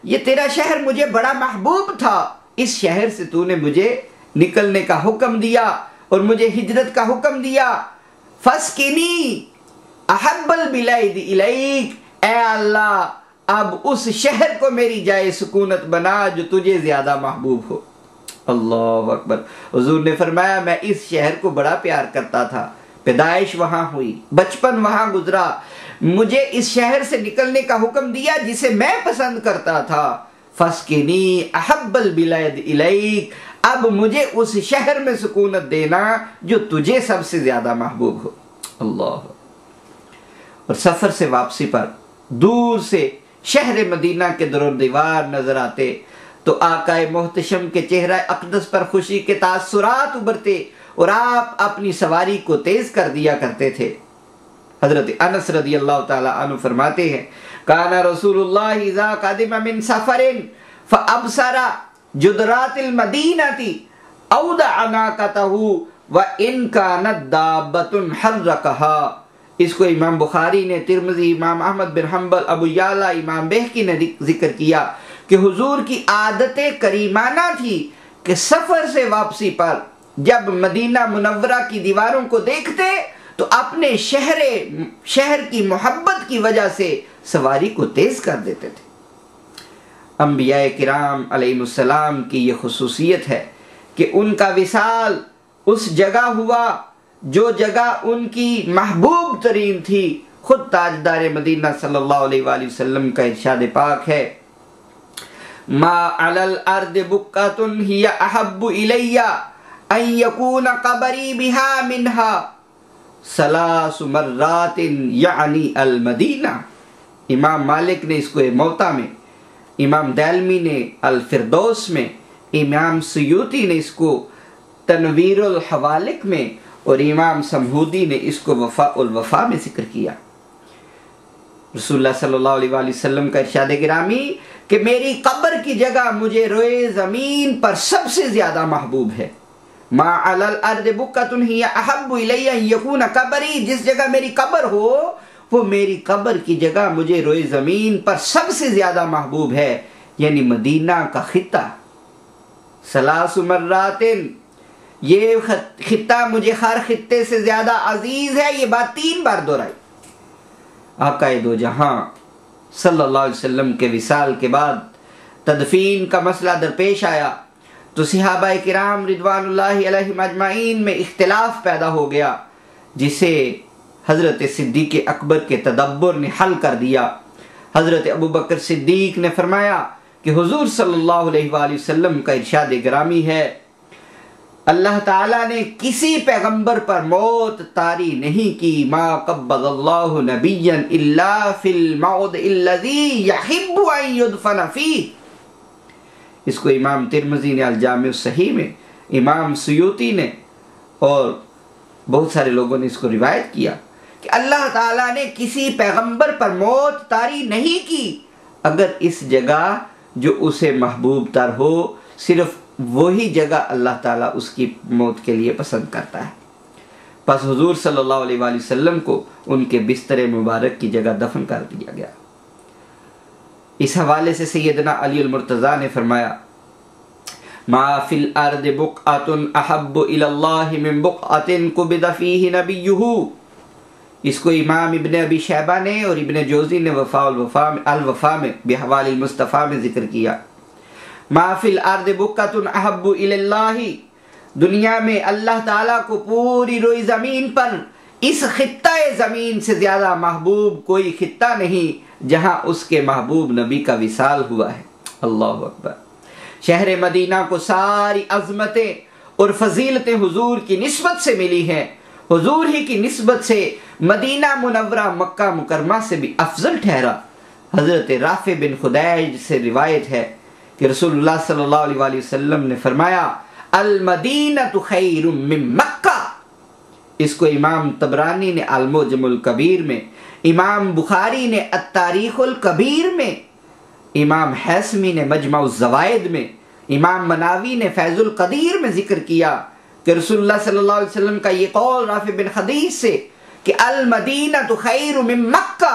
یہ تیرا شہر مجھے بڑا محبوب تھا، اس شہر سے تو نے مجھے نکلنے کا حکم دیا اور مجھے ہجرت کا حکم دیا، فاسکنی احب البلاد الیک، اے اللہ اب اس شہر کو میری جائے سکونت بنا جو تجھے زیادہ محبوب ہو۔ اللہ اکبر، حضور نے فرمایا میں اس شہر کو بڑا پیار کرتا تھا، پیدائش وہاں ہوئی، بچپن وہاں گزرا، مجھے اس شہر سے نکلنے کا حکم دیا جسے میں پسند کرتا تھا، فَاسْكِنِي أَحَبَّ الْبِلَادِ إِلَيْكَ، اب مجھے اس شہر میں سکونت دینا جو تجھے سب سے زیادہ محبوب ہو۔ اللہ۔ اور سفر سے واپسی پر دور سے شہر مدینہ کے در و دیوار نظر آتے تو آقا محتشم کے چہرہ اقدس پر خوشی کے تاثرات ابھرتے اور آپ اپنی سواری کو تیز کر دیا کرتے تھے۔ حضرت انس رضی اللہ تعالی عنہ فرماتے ہیں کان رسول اللہ اذا قدم من سفر فابصر جدرات المدینہ اودع ناقته وان كانت دابة حركها۔ اس کو امام بخاری نے، ترمذی، امام احمد بن حنبل، ابو یعلا، امام بہقی نے ذکر کیا کہ حضور کی عادت کریمانہ تھی کہ سفر سے واپسی پر جب مدینہ منورہ کی دیواروں کو دیکھتے تو اپنے شہر کی محبت کی وجہ سے سواری کو تیز کر دیتے تھے۔ انبیاء کرام علیہ السلام کی یہ خصوصیت ہے کہ ان کا وصال اس جگہ ہوا جو جگہ ان کی محبوب ترین تھی۔ خود تاجدار مدینہ صلی اللہ علیہ وآلہ وسلم کا ارشاد پاک ہے ما علی الارض بقعۃ ہی احب الی ان یکون قبری بها منها ثلاث مرات یعنی المدینہ۔ امام مالک نے اس کو موطا میں، امام دالمی نے الفردوس میں، امام سیوطی نے اس کو تنویر الحوالق میں اور امام سمہودی نے اس کو وفاء الوفا میں ذکر کیا۔ رسول اللہ صلی اللہ علیہ وآلہ وسلم کا ارشاد گرامی کہ میری قبر کی جگہ مجھے روئے زمین پر سب سے زیادہ محبوب ہے۔ ما علی الارض بقعۃ ہی احب الی ان یکون قبری، جس جگہ میری قبر ہو وہ میری قبر کی جگہ مجھے روئے زمین پر سب سے زیادہ محبوب ہے، یعنی مدینہ کا خطہ۔ ثلاث مرات، یہ خطہ مجھے ہر خطے سے زیادہ عزیز ہے، یہ بات 3 بار دہرائی۔ آقا دو جہاں صلی اللہ علیہ وسلم کے وصال کے بعد تدفین کا مسئلہ درپیش آیا تو صحابہ کرام رضوان اللہ علیہم اجمعین میں اختلاف پیدا ہو گیا، جسے حضرت صدیق اکبر کے تدبر نے حل کر دیا۔ حضرت ابو بکر صدیق نے فرمایا کہ حضور صلی اللہ علیہ وآلہ وسلم کا ارشاد گرامی ہے اللہ تعالیٰ نے کسی پیغمبر پر موت طاری نہیں کی، ما قبض اللہ نبیا الا فی الموضع الذی یحب ان یدفن فیہ۔ اس کو امام ترمذی نے الجامع الصحیح میں، امام سیوطی نے اور بہت سارے لوگوں نے اس کو روایت کیا کہ اللہ تعالیٰ نے کسی پیغمبر پر موت طاری نہیں کی اگر اس جگہ جو اسے محبوب تر ہو، صرف وہی جگہ اللہ تعالیٰ اس کی موت کے لیے پسند کرتا ہے۔ پس حضور صلی اللہ علیہ وآلہ وسلم کو ان کے بستر مبارک کی جگہ دفن کر دیا گیا۔ اس حوالے سے سیدنا علی المرتضیٰ نے فرمایا ما فی الارض بقعۃ احب الی اللہ من بقعۃ قبض فیہ نبیہ۔ اس کو امام ابن ابی شیبہ نے اور ابن جوزی نے الوفا میں بحوال المصطفیٰ میں ذکر کیا۔ ما فی الارض بقعۃ احب الی اللہ، دنیا میں اللہ تعالیٰ کو پوری روئی زمین پر اس خطہ زمین سے زیادہ محبوب کوئی خطہ نہیں جہاں اس کے محبوب نبی کا وصال ہوا ہے۔ اللہ اکبر۔ شہر مدینہ کو ساری عظمتیں اور فضیلتیں حضور کی نسبت سے ملی ہیں۔ حضور ہی کی نسبت سے مدینہ منورہ مکہ مکرمہ سے بھی افضل ٹھہرا۔ حضرت رافع بن خدیج سے روایت ہے کہ رسول اللہ صلی اللہ علیہ وآلہ وسلم نے فرمایا المدینہ خیر من مکہ۔ اس کو امام طبرانی نے المعجم الکبیر میں، امام بخاری نے التاریخ الکبیر میں، امام حیثمی نے مجمع الزوائد میں، امام مناوی نے فیض القدیر میں ذکر کیا کہ رسول اللہ صلی اللہ علیہ وسلم کا یہ قول رافع بن خدیج سے کہ المدینہ خیر من مکہ،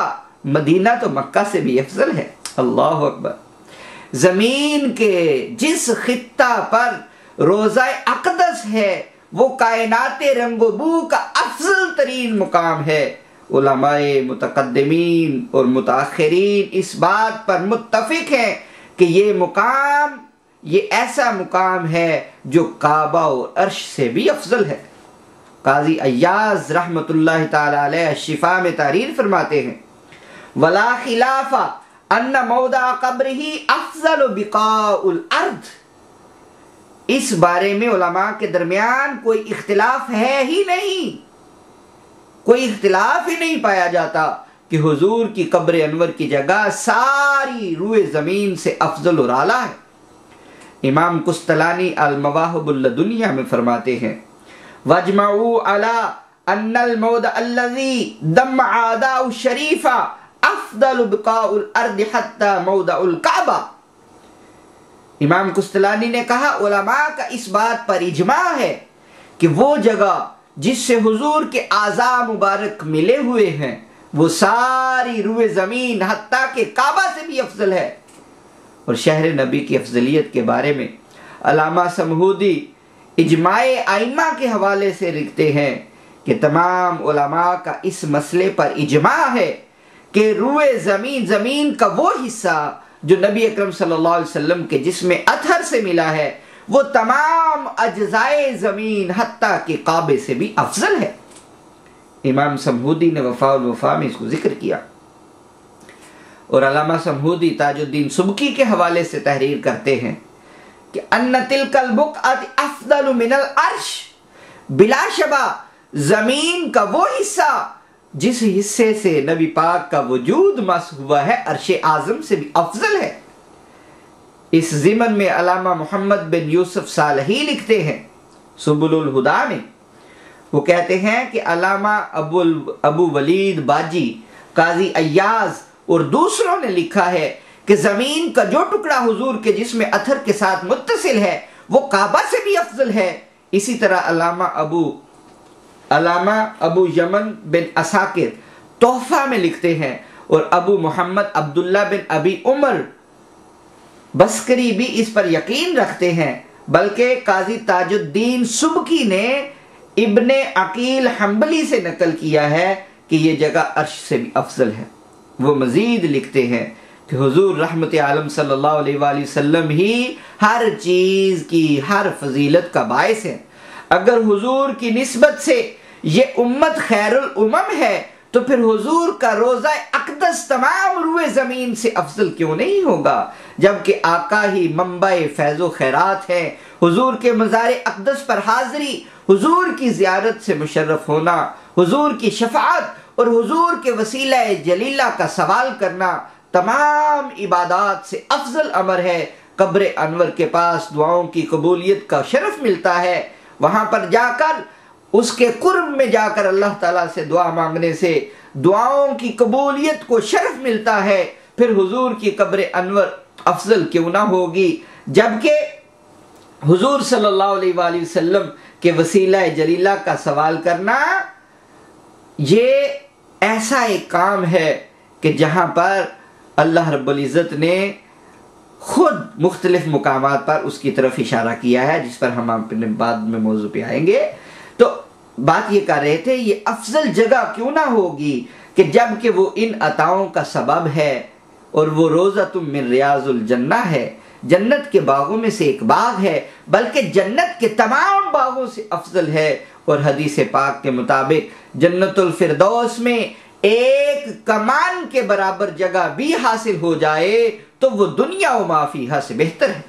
مدینہ تو مکہ سے بھی افضل ہے۔ اللہ اکبر۔ زمین کے جس خطہ پر روضہ اقدس ہے وہ کائنات رنگ و بو کا افضل ترین مقام ہے۔ علماء متقدمین اور متاخرین اس بات پر متفق ہیں کہ یہ مقام، یہ ایسا مقام ہے جو کعبہ اور عرش سے بھی افضل ہے۔ قاضی ایاز رحمت اللہ تعالی علیہ شفا میں تحریر فرماتے ہیں ولا خلاف ان موضع قبرہ افضل بقاء الارض، اس بارے میں علماء کے درمیان کوئی اختلاف ہے ہی نہیں، کوئی اختلاف ہی نہیں پایا جاتا کہ حضور کی قبر انور کی جگہ ساری روئے زمین سے افضل اور اعلیٰ ہے۔ امام قسطلانی المواہب اللدنیہ میں فرماتے ہیں وَاجْمَعُوا عَلَىٰ أَنَّ الْمَوْضَعَ الَّذِي دَمَّ عَادَاءُ الشَّرِيفَ أَفْضَلُ بِقَاءُ الْأَرْضِ حَتَّى مَوْضَعُ الْكَعْبَةِ، امام قسطلانی نے کہا علماء کا اس بات پر اجماع ہے کہ وہ جگہ جس سے حضور کے اعضاء مبارک ملے ہوئے ہیں وہ ساری روئے زمین حتیٰ کہ کعبہ سے بھی افضل ہے۔ اور شہر نبی کی افضلیت کے بارے میں علامہ سمہودی اجماع ائمہ کے حوالے سے لکھتے ہیں کہ تمام علماء کا اس مسئلے پر اجماع ہے کہ روئے زمین کا وہ حصہ جو نبی اکرم صلی اللہ علیہ وسلم کے جسم اطہر سے ملا ہے وہ تمام اجزائے زمین حتیٰ کہ کعبے سے بھی افضل ہے۔ امام سمہودی نے وفاء الوفا میں اس کو ذکر کیا، اور علامہ سمہودی تاج الدین سبکی کے حوالے سے تحریر کرتے ہیں کہ ان تلک البقعۃ افضل من العرش، بلا شبہ زمین کا وہ حصہ جس حصے سے نبی پاک کا وجود مس ہوا ہے عرش اعظم سے بھی افضل ہے۔ اس ضمن میں علامہ محمد بن یوسف صالحی لکھتے ہیں سبل الہدا میں، وہ کہتے ہیں کہ علامہ ابو ولید باجی، قاضی ایاز اور دوسروں نے لکھا ہے کہ زمین کا جو ٹکڑا حضور کے جسم اطہر کے ساتھ متصل ہے وہ کعبہ سے بھی افضل ہے۔ اسی طرح علامہ ابو یمن بن اساکر تحفہ میں لکھتے ہیں، اور ابو محمد عبداللہ بن ابی عمر بسکری بھی اس پر یقین رکھتے ہیں، بلکہ قاضی تاج الدین سبکی نے ابن عقیل حنبلی سے نقل کیا ہے کہ یہ جگہ عرش سے بھی افضل ہے۔ وہ مزید لکھتے ہیں کہ حضور رحمت عالم صلی اللہ علیہ وآلہ وسلم ہی ہر چیز کی ہر فضیلت کا باعث ہے۔ اگر حضور کی نسبت سے یہ امت خیر الامم ہے تو پھر حضور کا روضہ اقدس تمام روئے زمین سے افضل کیوں نہیں ہوگا، جبکہ آقا ہی منبع فیض و خیرات ہے۔ حضور کے مزار اقدس پر حاضری، حضور کی زیارت سے مشرف ہونا، حضور کی شفاعت اور حضور کے وسیلہ جلیلہ کا سوال کرنا تمام عبادات سے افضل امر ہے۔ قبر انور کے پاس دعاؤں کی قبولیت کا شرف ملتا ہے، وہاں پر جا کر اس کے قرب میں جا کر اللہ تعالیٰ سے دعا مانگنے سے دعاؤں کی قبولیت کو شرف ملتا ہے، پھر حضور کی قبر انور افضل کیوں نہ ہوگی، جبکہ حضور صلی اللہ علیہ وآلہ وسلم کے وسیلہ جلیلہ کا سوال کرنا یہ ایسا ایک کام ہے کہ جہاں پر اللہ رب العزت نے خود مختلف مقامات پر اس کی طرف اشارہ کیا ہے، جس پر ہم اپنے بعد میں موضوع پہ آئیں گے۔ تو بات یہ کر رہے تھے یہ افضل جگہ کیوں نہ ہوگی کہ جب کہ وہ ان عطاؤں کا سبب ہے، اور وہ روضۃ من ریاض الجنہ ہے، جنت کے باغوں میں سے ایک باغ ہے، بلکہ جنت کے تمام باغوں سے افضل ہے۔ اور حدیث پاک کے مطابق جنت الفردوس میں ایک کمان کے برابر جگہ بھی حاصل ہو جائے تو وہ دنیا و ما فیہا سے بہتر ہے۔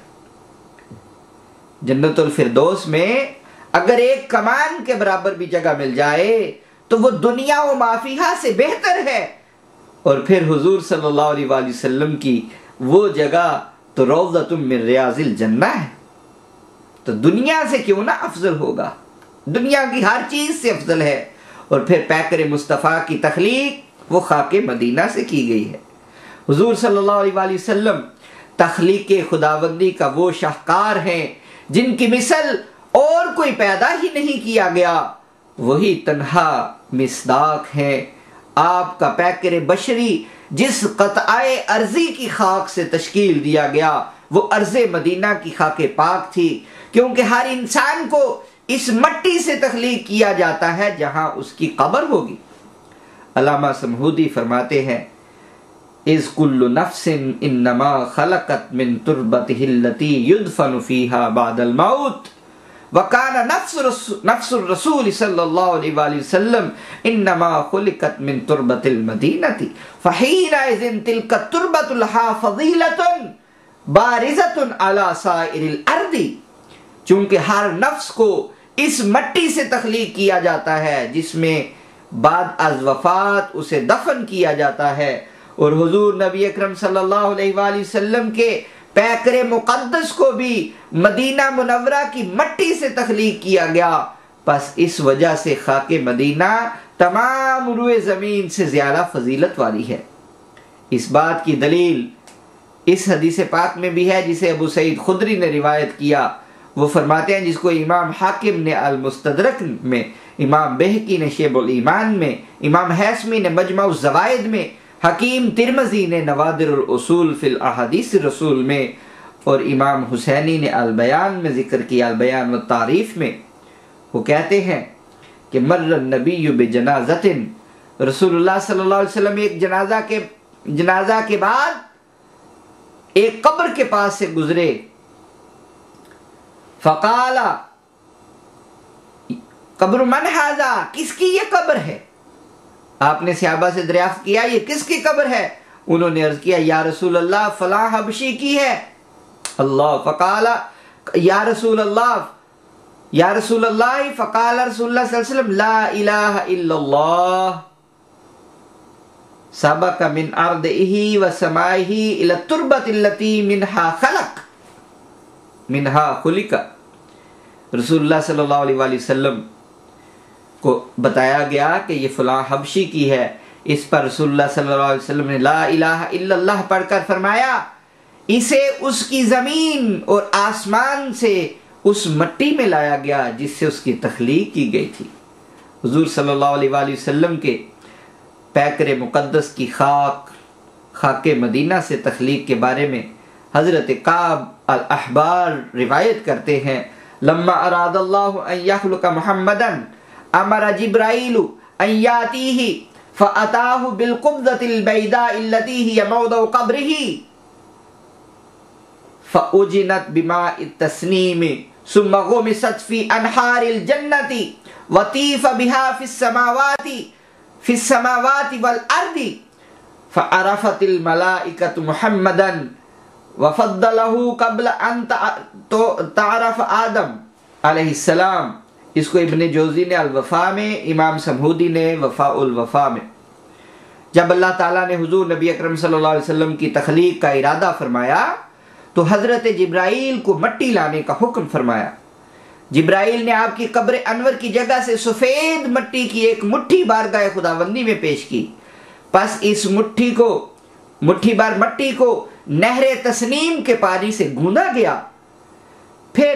جنت الفردوس میں اگر ایک کمان کے برابر بھی جگہ مل جائے تو وہ دنیا و ما فیہا سے بہتر ہے۔ اور پھر حضور صلی اللہ علیہ وآلہ وسلم کی وہ جگہ تو روضۃ من ریاض الجنہ ہے، تو دنیا سے کیوں نہ افضل ہوگا، دنیا کی ہر چیز سے افضل ہے۔ اور پھر پیکر مصطفیٰ کی تخلیق وہ خاک مدینہ سے کی گئی ہے۔ حضور صلی اللہ علیہ وآلہ وسلم تخلیق خداوندی کا وہ شاہکار ہیں جن کی مثل اور کوئی پیدا ہی نہیں کیا گیا، وہی تنہا مصداق ہیں۔ آپ کا پیکر بشری جس قطعہ ارضی کی خاک سے تشکیل دیا گیا وہ ارض مدینہ کی خاک پاک تھی، کیونکہ ہر انسان کو اس مٹی سے تخلیق کیا جاتا ہے جہاں اس کی قبر ہوگی۔ علامہ سمہودی فرماتے ہیں اذ کل نفس انما خلقت من تربتہ التي يدفن فيها بعد الموت وَكَانَ نَفْسُ الرَّسُولِ صلی اللہ علیہ وآلہ وسلم إِنَّمَا خُلِقَتْ مِن تُرْبَةِ الْمَدِينَةِ فَحِينَئِذٍ تِلْكَ التُّرْبَةُ لَهَا فَضِيلَةٌ بَارِزَةٌ عَلَى سَائِرِ الْأَرْضِ، چونکہ ہر نفس کو اس مٹی سے تخلیق کیا جاتا ہے جس میں بعد از وفات اسے دفن کیا جاتا ہے، اور حضور نبی اکرم صلی اللہ علیہ وآلہ وسلم کے پیکر مقدس کو بھی مدینہ منورہ کی مٹی سے تخلیق کیا گیا، پس اس وجہ سے خاک مدینہ تمام روئے زمین سے زیادہ فضیلت والی ہے۔ اس بات کی دلیل اس حدیث پاک میں بھی ہے جسے ابو سعید خدری نے روایت کیا۔ وہ فرماتے ہیں، جس کو امام حاکم نے المستدرک میں، امام بہقی نے شعب الایمان میں، امام حیثمی نے مجمع الزوائد میں، حکیم ترمذی نے نوادر الاصول فی الاحادیث رسول میں، اور امام حسینی نے البیان میں ذکر کیا، البیان والتعریف میں۔ وہ کہتے ہیں کہ مر النبی بجنازۃ، رسول اللہ صلی اللہ علیہ وسلم ایک جنازہ کے بعد ایک قبر کے پاس سے گزرے، فقال قبر من ھذا، کس کی یہ قبر ہے؟ آپ نے صحابہ سے دریافت کیا یہ کس کی قبر ہے؟ انہوں نے عرض کیا یا رسول اللہ فلاں حبشی کی ہے۔ اللہ فقال یا رسول اللہ فقال رسول اللہ صلی اللہ علیہ وسلم لا الہ الا اللہ سبق من ارضہ وسمائہ الی التربۃ التی منہا خلق۔ رسول اللہ صلی اللہ علیہ وآلہ وسلم کو بتایا گیا کہ یہ فلاں حبشی کی ہے۔ اس پر رسول اللہ صلی اللہ علیہ وسلم نے لا الہ الا اللہ پڑھ کر فرمایا اسے اس کی زمین اور آسمان سے اس مٹی میں لایا گیا جس سے اس کی تخلیق کی گئی تھی۔ حضور صلی اللہ علیہ وآلہ وسلم کے پیکر مقدس کی خاک مدینہ سے تخلیق کے بارے میں حضرت کعب الاحبار روایت کرتے ہیں، لما اراد اللہ ان یخلق محمدا امر جبرائیل ان یاتیہ فاتاہ بالقبضۃ البیضاء التي هي موضع قبره فاجنت بماء التسنیم ثم غمست في انہار الجنة وطیف بها في السماوات والارض فعرفت الملائکۃ محمدا وفضلہ قبل ان تعرف آدم علیہ السلام۔ اس کو ابن جوزی نے الوفا میں، امام سمہودی نے وفاء الوفا میں۔ جب اللہ تعالیٰ نے حضور نبی اکرم صلی اللہ علیہ وسلم کی تخلیق کا ارادہ فرمایا تو حضرت جبرائیل کو مٹی لانے کا حکم فرمایا۔ جبرائیل نے آپ کی قبر انور کی جگہ سے سفید مٹی کی ایک مٹھی بارگاہ خداوندی میں پیش کی، پس اس مٹھی بار مٹی کو نہر تسنیم کے پانی سے گوندا گیا، پھر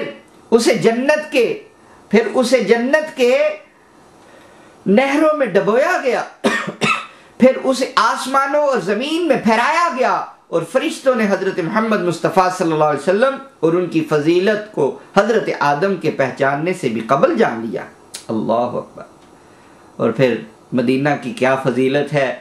اسے جنت کے نہروں میں ڈبویا گیا، پھر اسے آسمانوں اور زمین میں پھیلایا گیا، اور فرشتوں نے حضرت محمد مصطفیٰ صلی اللہ علیہ وسلم اور ان کی فضیلت کو حضرت آدم کے پہچاننے سے بھی قبل جان لیا۔ اللہ اکبر۔ اور پھر مدینہ کی کیا فضیلت ہے۔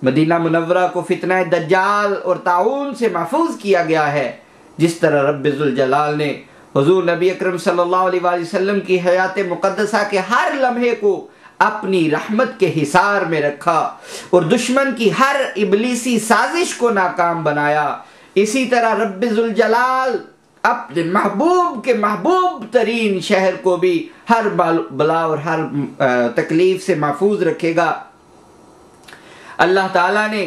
مدینہ منورہ کو فتنہ دجال اور طاعون سے محفوظ کیا گیا ہے، جس طرح رب ذوالجلال نے حضور نبی اکرم صلی اللہ علیہ وآلہ وسلم کی حیات مقدسہ کے ہر لمحے کو اپنی رحمت کے حصار میں رکھا اور دشمن کی ہر ابلیسی سازش کو ناکام بنایا، اسی طرح رب ذوالجلال اپنے محبوب کے محبوب ترین شہر کو بھی ہر بلا اور ہر تکلیف سے محفوظ رکھے گا۔ اللہ تعالیٰ نے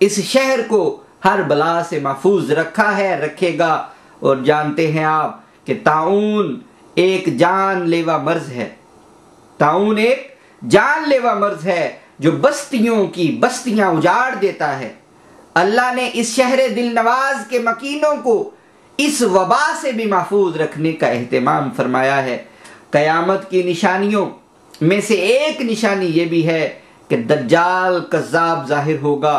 اس شہر کو ہر بلا سے محفوظ رکھا ہے، رکھے گا۔ اور جانتے ہیں آپ کہ طاعون ایک جان لیوا مرض ہے، طاعون ایک جان لیوا مرض ہے جو بستیوں کی بستیاں اجاڑ دیتا ہے۔ اللہ نے اس شہر دل نواز کے مکینوں کو اس وبا سے بھی محفوظ رکھنے کا اہتمام فرمایا ہے۔ قیامت کی نشانیوں میں سے ایک نشانی یہ بھی ہے کہ دجال کذاب ظاہر ہوگا،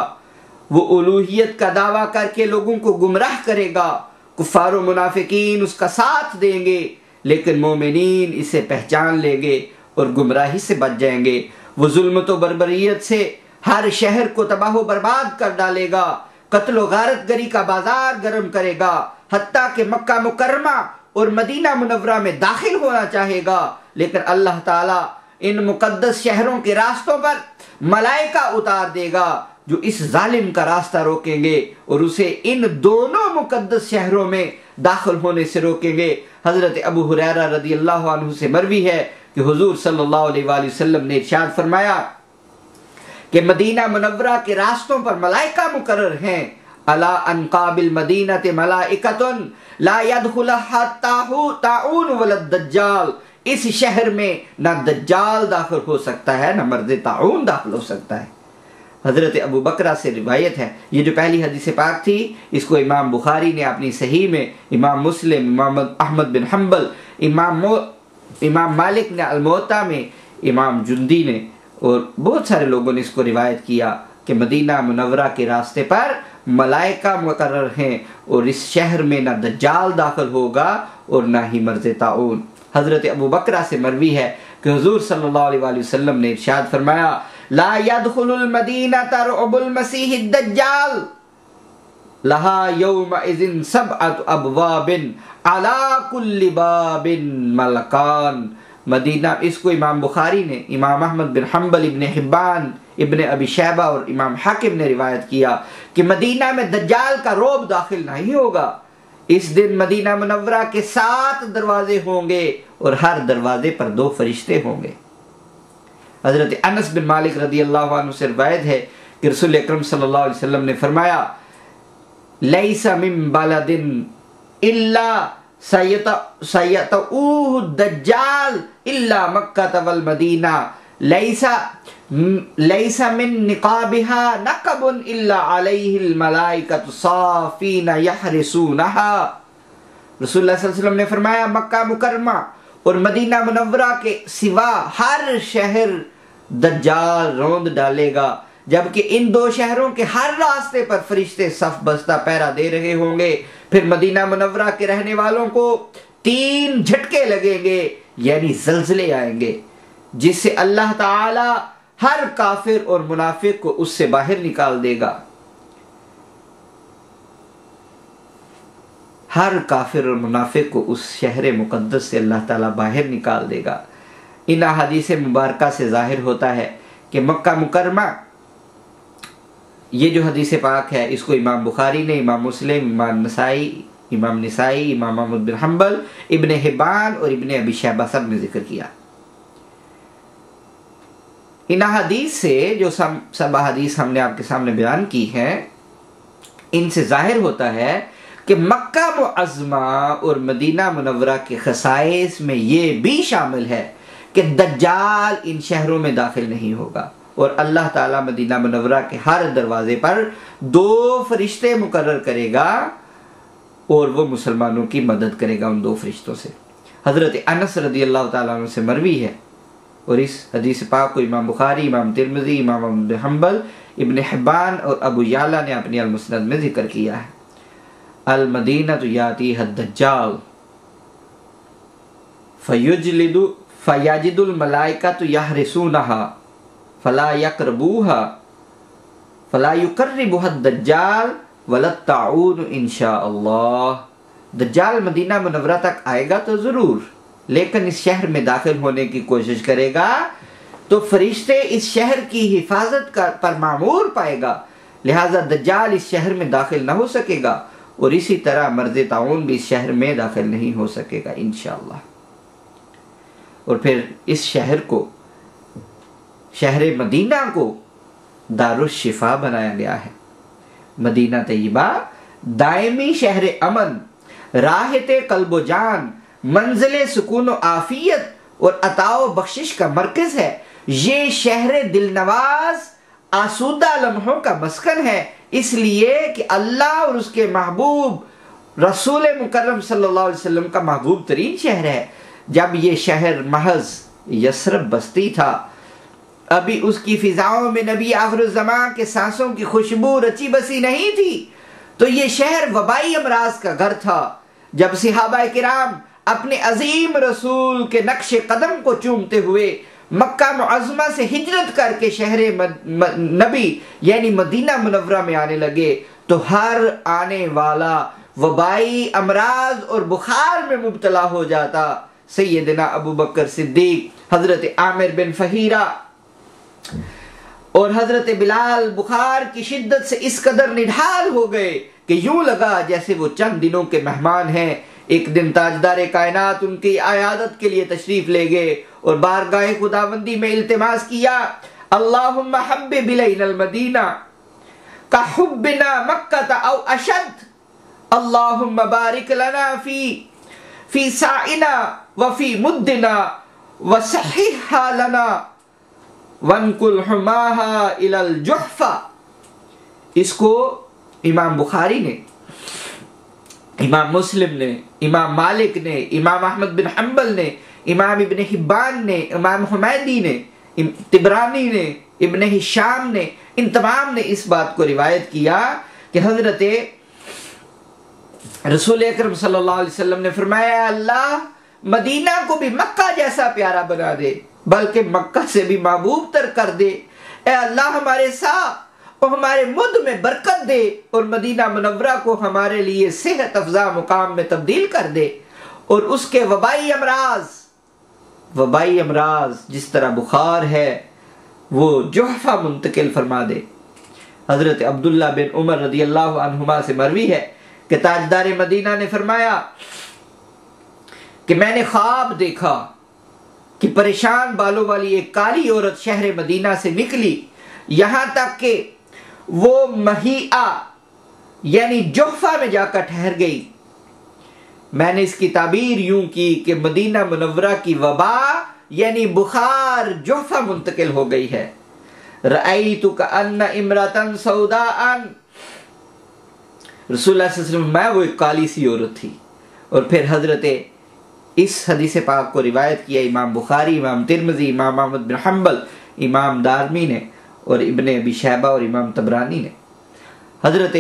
وہ الوہیت کا دعویٰ کر کے لوگوں کو گمراہ کرے گا، کفار و منافقین اس کا ساتھ دیں گے، لیکن مومنین اسے پہچان لیں گے اور گمراہی سے بچ جائیں گے۔ وہ ظلمت و بربریت سے ہر شہر کو تباہ و برباد کر ڈالے گا، قتل و غارت گری کا بازار گرم کرے گا، حتیٰ کہ مکہ مکرمہ اور مدینہ منورہ میں داخل ہونا چاہے گا، لیکن اللہ تعالیٰ ان مقدس شہروں کے راستوں پر ملائکہ اتار دے گا جو اس ظالم کا راستہ روکیں گے اور اسے ان دونوں مقدس شہروں میں داخل ہونے سے روکیں گے۔ حضرت ابو ہریرہ رضی اللہ عنہ سے مروی ہے کہ حضور صلی اللہ علیہ وآلہ وسلم نے ارشاد فرمایا کہ مدینہ منورہ کے راستوں پر ملائکہ مقرر ہیں، الا انقاب المدینہ ملائکۃ لا يدخلها طاعون ولا الدجال، اس شہر میں نہ دجال داخل ہو سکتا ہے نہ مرض طاعون داخل ہو سکتا ہے۔ حضرت ابو بکرہ سے روایت ہے، یہ جو پہلی حدیث پاک تھی اس کو امام بخاری نے اپنی صحیح میں، امام مسلم، امام احمد بن حنبل، امام مالک نے الموطا میں، امام جندی نے اور بہت سارے لوگوں نے اس کو روایت کیا کہ مدینہ منورہ کے راستے پر ملائکہ مقرر ہیں اور اس شہر میں نہ دجال داخل ہوگا اور نہ ہی مرض طاعون۔ حضرت ابو بکرہ سے مروی ہے کہ حضور صلی اللہ علیہ وآلہ وسلم نے ارشاد فرمایا، لا يدخل المدینہ رعب المسیح الدجال لہا یومئذ سبعۃ ابواب علی کل باب ملکان۔ مدینہ، اس کو امام بخاری نے، امام احمد بن حنبل، ابن حبان، ابن ابی شیبہ اور امام حاکم نے روایت کیا کہ مدینہ میں دجال کا رعب داخل نہیں ہوگا۔ اس دن مدینہ منورہ کے 7 دروازے ہوں گے اور ہر دروازے پر 2 فرشتے ہوں گے۔ حضرت انس بن مالک رضی اللہ عنہ سے روایت ہے کہ رسول اکرم صلی اللہ علیہ وسلم نے فرمایا، لیس من بلد الا سیطؤہ الدجال الا مکہ والمدینہ، لیس من نقابها نقب الا علیہ الملائکۃ صافین یحرسونہا۔ رسول اللہ صلی اللہ علیہ وسلم نے فرمایا، مکہ مکرمہ اور مدینہ منورہ کے سوا ہر شہر دجال روند ڈالے گا، جبکہ ان 2 شہروں کے ہر راستے پر فرشتے صف بستہ پہرا دے رہے ہوں گے۔ پھر مدینہ منورہ کے رہنے والوں کو 3 جھٹکے لگیں گے، یعنی زلزلے آئیں گے، جس سے اللہ تعالی ہر کافر اور منافق کو اس سے باہر نکال دے گا۔ ہر کافر اور منافق کو اس شہر مقدس سے اللہ تعالیٰ باہر نکال دے گا۔ ان احادیث مبارکہ سے ظاہر ہوتا ہے کہ مکہ مکرمہ، یہ جو حدیث پاک ہے اس کو امام بخاری نے، امام مسلم، امام نسائی، امام احمد بن حنبل، ابن حبان اور ابن ابی شیبہ سب نے ذکر کیا۔ ان حدیث سے جو سب حدیث ہم نے آپ کے سامنے بیان کی ہیں، ان سے ظاہر ہوتا ہے کہ مکہ معظمہ اور مدینہ منورہ کے خصائص میں یہ بھی شامل ہے کہ دجال ان شہروں میں داخل نہیں ہوگا، اور اللہ تعالیٰ مدینہ منورہ کے ہر دروازے پر 2 فرشتے مقرر کرے گا اور وہ مسلمانوں کی مدد کرے گا ان 2 فرشتوں سے۔ حضرت انس رضی اللہ تعالیٰ عنہ سے مروی ہے، اور اس حدیث پاک کو امام بخاری، امام ترمذی، امام احمد بن حنبل، ابن حبان اور ابو یعلا نے اپنی المسند میں ذکر کیا ہے۔ المدینہ یاتیھا الدجال فیجد الملائکۃ یحرسونہا فلا یقربوها فلا یقربها الدجال ولا الطاعون انشاء اللہ۔ دجال مدینہ منورہ تک آئے گا تو ضرور، لیکن اس شہر میں داخل ہونے کی کوشش کرے گا تو فرشتے اس شہر کی حفاظت پر مامور پائے گا، لہٰذا دجال اس شہر میں داخل نہ ہو سکے گا، اور اسی طرح مرض طاعون بھی اس شہر میں داخل نہیں ہو سکے گا انشاءاللہ۔ اور پھر اس شہر کو، شہر مدینہ کو دارالشفا بنایا گیا ہے۔ مدینہ طیبہ دائمی شہر امن، راحت قلب و جان، منزل سکون و عافیت اور عطا و بخشش کا مرکز ہے۔ یہ شہر دل نواز، آسودہ لمحوں کا مسکن ہے، اس لیے کہ اللہ اور اس کے محبوب رسول مکرم صلی اللہ علیہ وسلم کا محبوب ترین شہر ہے۔ جب یہ شہر محض یثرب بستی تھا، ابھی اس کی فضاؤں میں نبی آخر الزمان کے سانسوں کی خوشبو رچی بسی نہیں تھی، تو یہ شہر وبائی امراض کا گھر تھا۔ جب صحابہ کرام اپنے عظیم رسول کے نقش قدم کو چومتے ہوئے مکہ معظمہ سے ہجرت کر کے شہر نبی یعنی مدینہ منورہ میں آنے لگے، تو ہر آنے والا وبائی امراض اور بخار میں مبتلا ہو جاتا، سیدنا ابو بکر صدیق، حضرت عامر بن فہیرہ اور حضرت بلال بخار کی شدت سے اس قدر نڈھال ہو گئے کہ یوں لگا جیسے وہ چند دنوں کے مہمان ہیں۔ ایک دن تاجدار کائنات ان کی عیادت کے لیے تشریف لے گئے اور بارگاہ خداوندی میں التماس کیا، اللہم حبب الینا المدینہ کحبنا مکہ او اشد، اللہم بارک لنا فی سائنا وفی مدنا وصححها لنا وانقل حماها الی الجحفہ۔ اس کو امام بخاری نے، امام مسلم نے، امام مالک نے، امام احمد بن حنبل نے، امام ابن حبان نے، امام حمیدی نے، طبرانی نے، ابن ہشام نے، ان تمام نے اس بات کو روایت کیا کہ حضرت رسول اکرم صلی اللہ علیہ وسلم نے فرمایا، اللہ مدینہ کو بھی مکہ جیسا پیارا بنا دے، بلکہ مکہ سے بھی محبوب تر کر دے۔ اے اللہ ہمارے ساتھ اور ہمارے مد میں برکت دے اور مدینہ منورہ کو ہمارے لیے صحت افزا مقام میں تبدیل کر دے، اور اس کے وبائی امراض جس طرح بخار ہے وہ جحفہ منتقل فرما دے۔ حضرت عبداللہ بن عمر رضی اللہ عنہما سے مروی ہے کہ تاجدار مدینہ نے فرمایا کہ میں نے خواب دیکھا کہ پریشان بالوں والی ایک کالی عورت شہر مدینہ سے نکلی، یہاں تک کہ وہ مہیعہ یعنی جحفہ میں جا کر ٹھہر گئی۔ میں نے اس کی تعبیر یوں کی کہ مدینہ منورہ کی وبا یعنی بخار جحفہ منتقل ہو گئی ہے۔ رأیت کأن امرأة سوداء، رسول اللہ صلی اللہ علیہ وسلم میں وہ ایک کالی سی عورت تھی۔ اور پھر حضرت اس حدیث پاک کو روایت کیا امام بخاری، امام ترمذی، امام احمد بن حنبل، امام دارمی نے اور ابن ابی شیبہ اور امام طبرانی نے۔ حضرت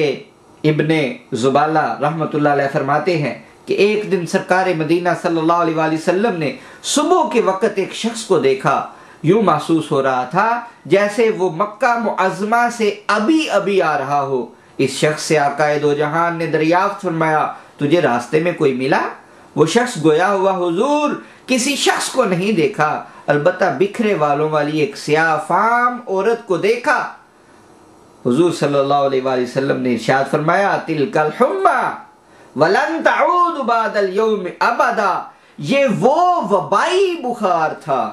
ابن زبالہ رحمۃ اللہ علیہ فرماتے ہیں کہ ایک دن سرکار مدینہ صلی اللہ علیہ وآلہ وسلم نے صبح کے وقت ایک شخص کو دیکھا، یوں محسوس ہو رہا تھا جیسے وہ مکہ معظمہ سے ابھی آ رہا ہو۔ اس شخص سے آقا دو جہان نے دریافت فرمایا، تجھے راستے میں کوئی ملا؟ وہ شخص گویا ہوا، حضور کسی شخص کو نہیں دیکھا، البتہ بکھرے والوں والی ایک سیاہ فام عورت کو دیکھا۔ حضور صلی اللہ علیہ وآلہ وسلم نے ارشاد فرمایا، تلک الحمى ولن تعود بعد اليوم ابدا، یہ وہ وبائی بخار تھا۔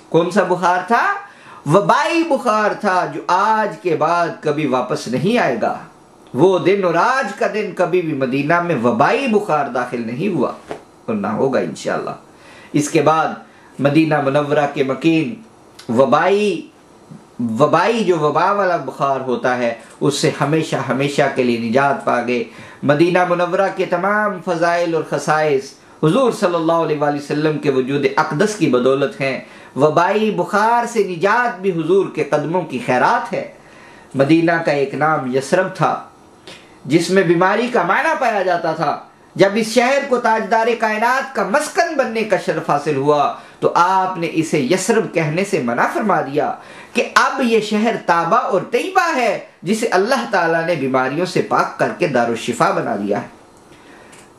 کون سا بخار تھا؟ وبائی بخار تھا جو آج کے بعد کبھی واپس نہیں آئے گا۔ وہ دن اور آج کا دن کبھی بھی مدینہ میں وبائی بخار داخل نہیں ہوا اور نہ ہوگا انشاءاللہ۔ اس کے بعد مدینہ منورہ کے مکین وبائی جو وبا والا بخار ہوتا ہے اس سے ہمیشہ کے لیے نجات پا گئے۔ مدینہ منورہ کے تمام فضائل اور خصائص حضور صلی اللہ علیہ وآلہ وسلم کے وجود اقدس کی بدولت ہیں۔ وبائی بخار سے نجات بھی حضور کے قدموں کی خیرات ہے۔ مدینہ کا ایک نام یثرب تھا جس میں بیماری کا معنی پایا جاتا تھا۔ جب اس شہر کو تاجدار کائنات کا مسکن بننے کا شرف حاصل ہوا تو آپ نے اسے یثرب کہنے سے منع فرما دیا کہ اب یہ شہر طابہ اور طیبہ ہے جسے اللہ تعالیٰ نے بیماریوں سے پاک کر کے دارالشفا بنا دیا ہے۔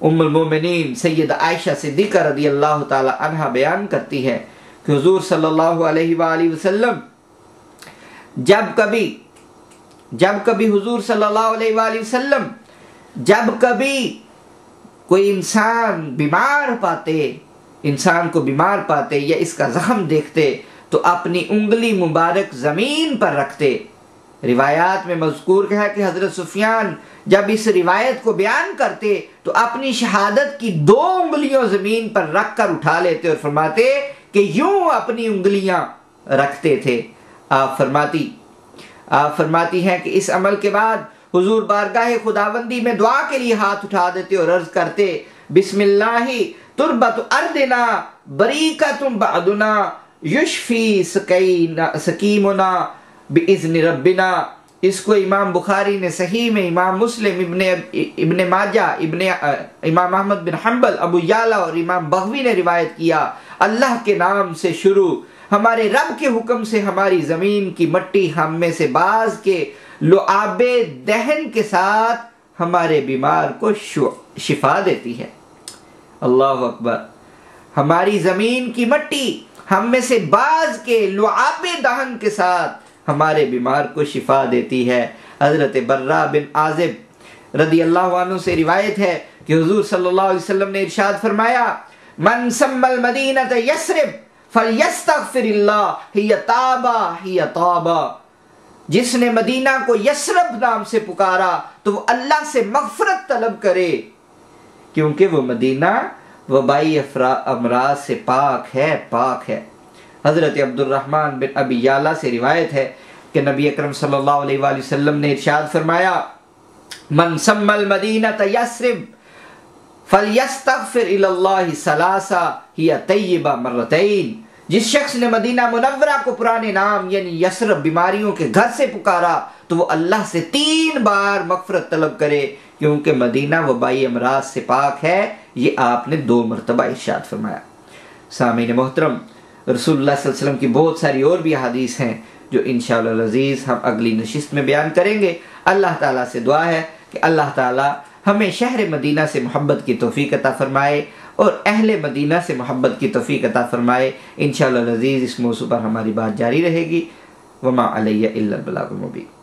ام المومنین سیدہ عائشہ صدیقہ رضی اللہ تعالی عنہا بیان کرتی ہے کہ حضور صلی اللہ علیہ وآلہ وسلم جب کبھی حضور صلی اللہ علیہ وآلہ وسلم جب کبھی کوئی انسان کو بیمار پاتے یا اس کا زخم دیکھتے تو اپنی انگلی مبارک زمین پر رکھتے۔ روایات میں مذکور ہے کہ حضرت سفیان جب اس روایت کو بیان کرتے تو اپنی شہادت کی 2 انگلیوں زمین پر رکھ کر اٹھا لیتے اور فرماتے کہ یوں اپنی انگلیاں رکھتے تھے۔ آپ فرماتی ہیں کہ اس عمل کے بعد حضور بارگاہ خداوندی میں دعا کے لیے ہاتھ اٹھا دیتے اور عرض کرتے، بسم اللہ تربت ارضنا بریکۃ بعدنا یشفی سقیمنا باذن ربنا۔ اس کو امام بخاری نے صحیح میں، امام مسلم، ابن ماجہ، امام احمد بن حنبل، ابو یعلا اور امام بغوی نے روایت کیا، اللہ کے نام سے شروع، ہمارے رب کے حکم سے ہماری زمین کی مٹی ہم میں سے بعض کے لعاب دہن کے ساتھ ہمارے بیمار کو شفا دیتی ہے۔ اللہ اکبر۔ ہماری زمین کی مٹی ہم میں سے بعض کے لعاب دہن کے ساتھ ہمارے بیمار کو شفا دیتی ہے۔ حضرت برا بن عازب رضی اللہ عنہ سے روایت ہے کہ حضور صلی اللہ علیہ وسلم نے ارشاد فرمایا، من سمى المدینۃ یثرب فلیستغفر اللہ ہی طابہ ہی طابہ، جس نے مدینہ کو یثرب نام سے پکارا تو وہ اللہ سے مغفرت طلب کرے، کیونکہ وہ مدینہ وبائی امراض سے پاک ہے، پاک ہے۔ حضرت عبد الرحمن بن ابی یعلا سے روایت ہے کہ نبی اکرم صلی اللہ علیہ وآلہ وسلم نے ارشاد فرمایا، من سمى المدینۃ یثرب فلیستغفر الی اللہ ثلاثا ہی طیبہ مرتین، جس شخص نے مدینہ منورہ کو پرانے نام یعنی یثرب بیماریوں کے گھر سے پکارا تو وہ اللہ سے 3 بار مغفرت طلب کرے، کیونکہ مدینہ وبائی امراض سے پاک ہے۔ یہ آپ نے 2 مرتبہ ارشاد فرمایا۔ سامعین محترم، رسول اللہ صلی اللہ علیہ وسلم کی بہت ساری اور بھی احادیث ہیں جو انشاءاللہ العزیز ہم اگلی نشست میں بیان کریں گے۔ اللہ تعالیٰ سے دعا ہے کہ اللہ تعالیٰ ہمیں شہر مدینہ سے محبت کی توفیق عطا فرمائے اور اہل مدینہ سے محبت کی توفیق عطا فرمائے۔ انشاءاللہ العزیز اس موضوع پر ہماری بات جاری رہے گی۔ وما علیہ الا البلاغ المبین۔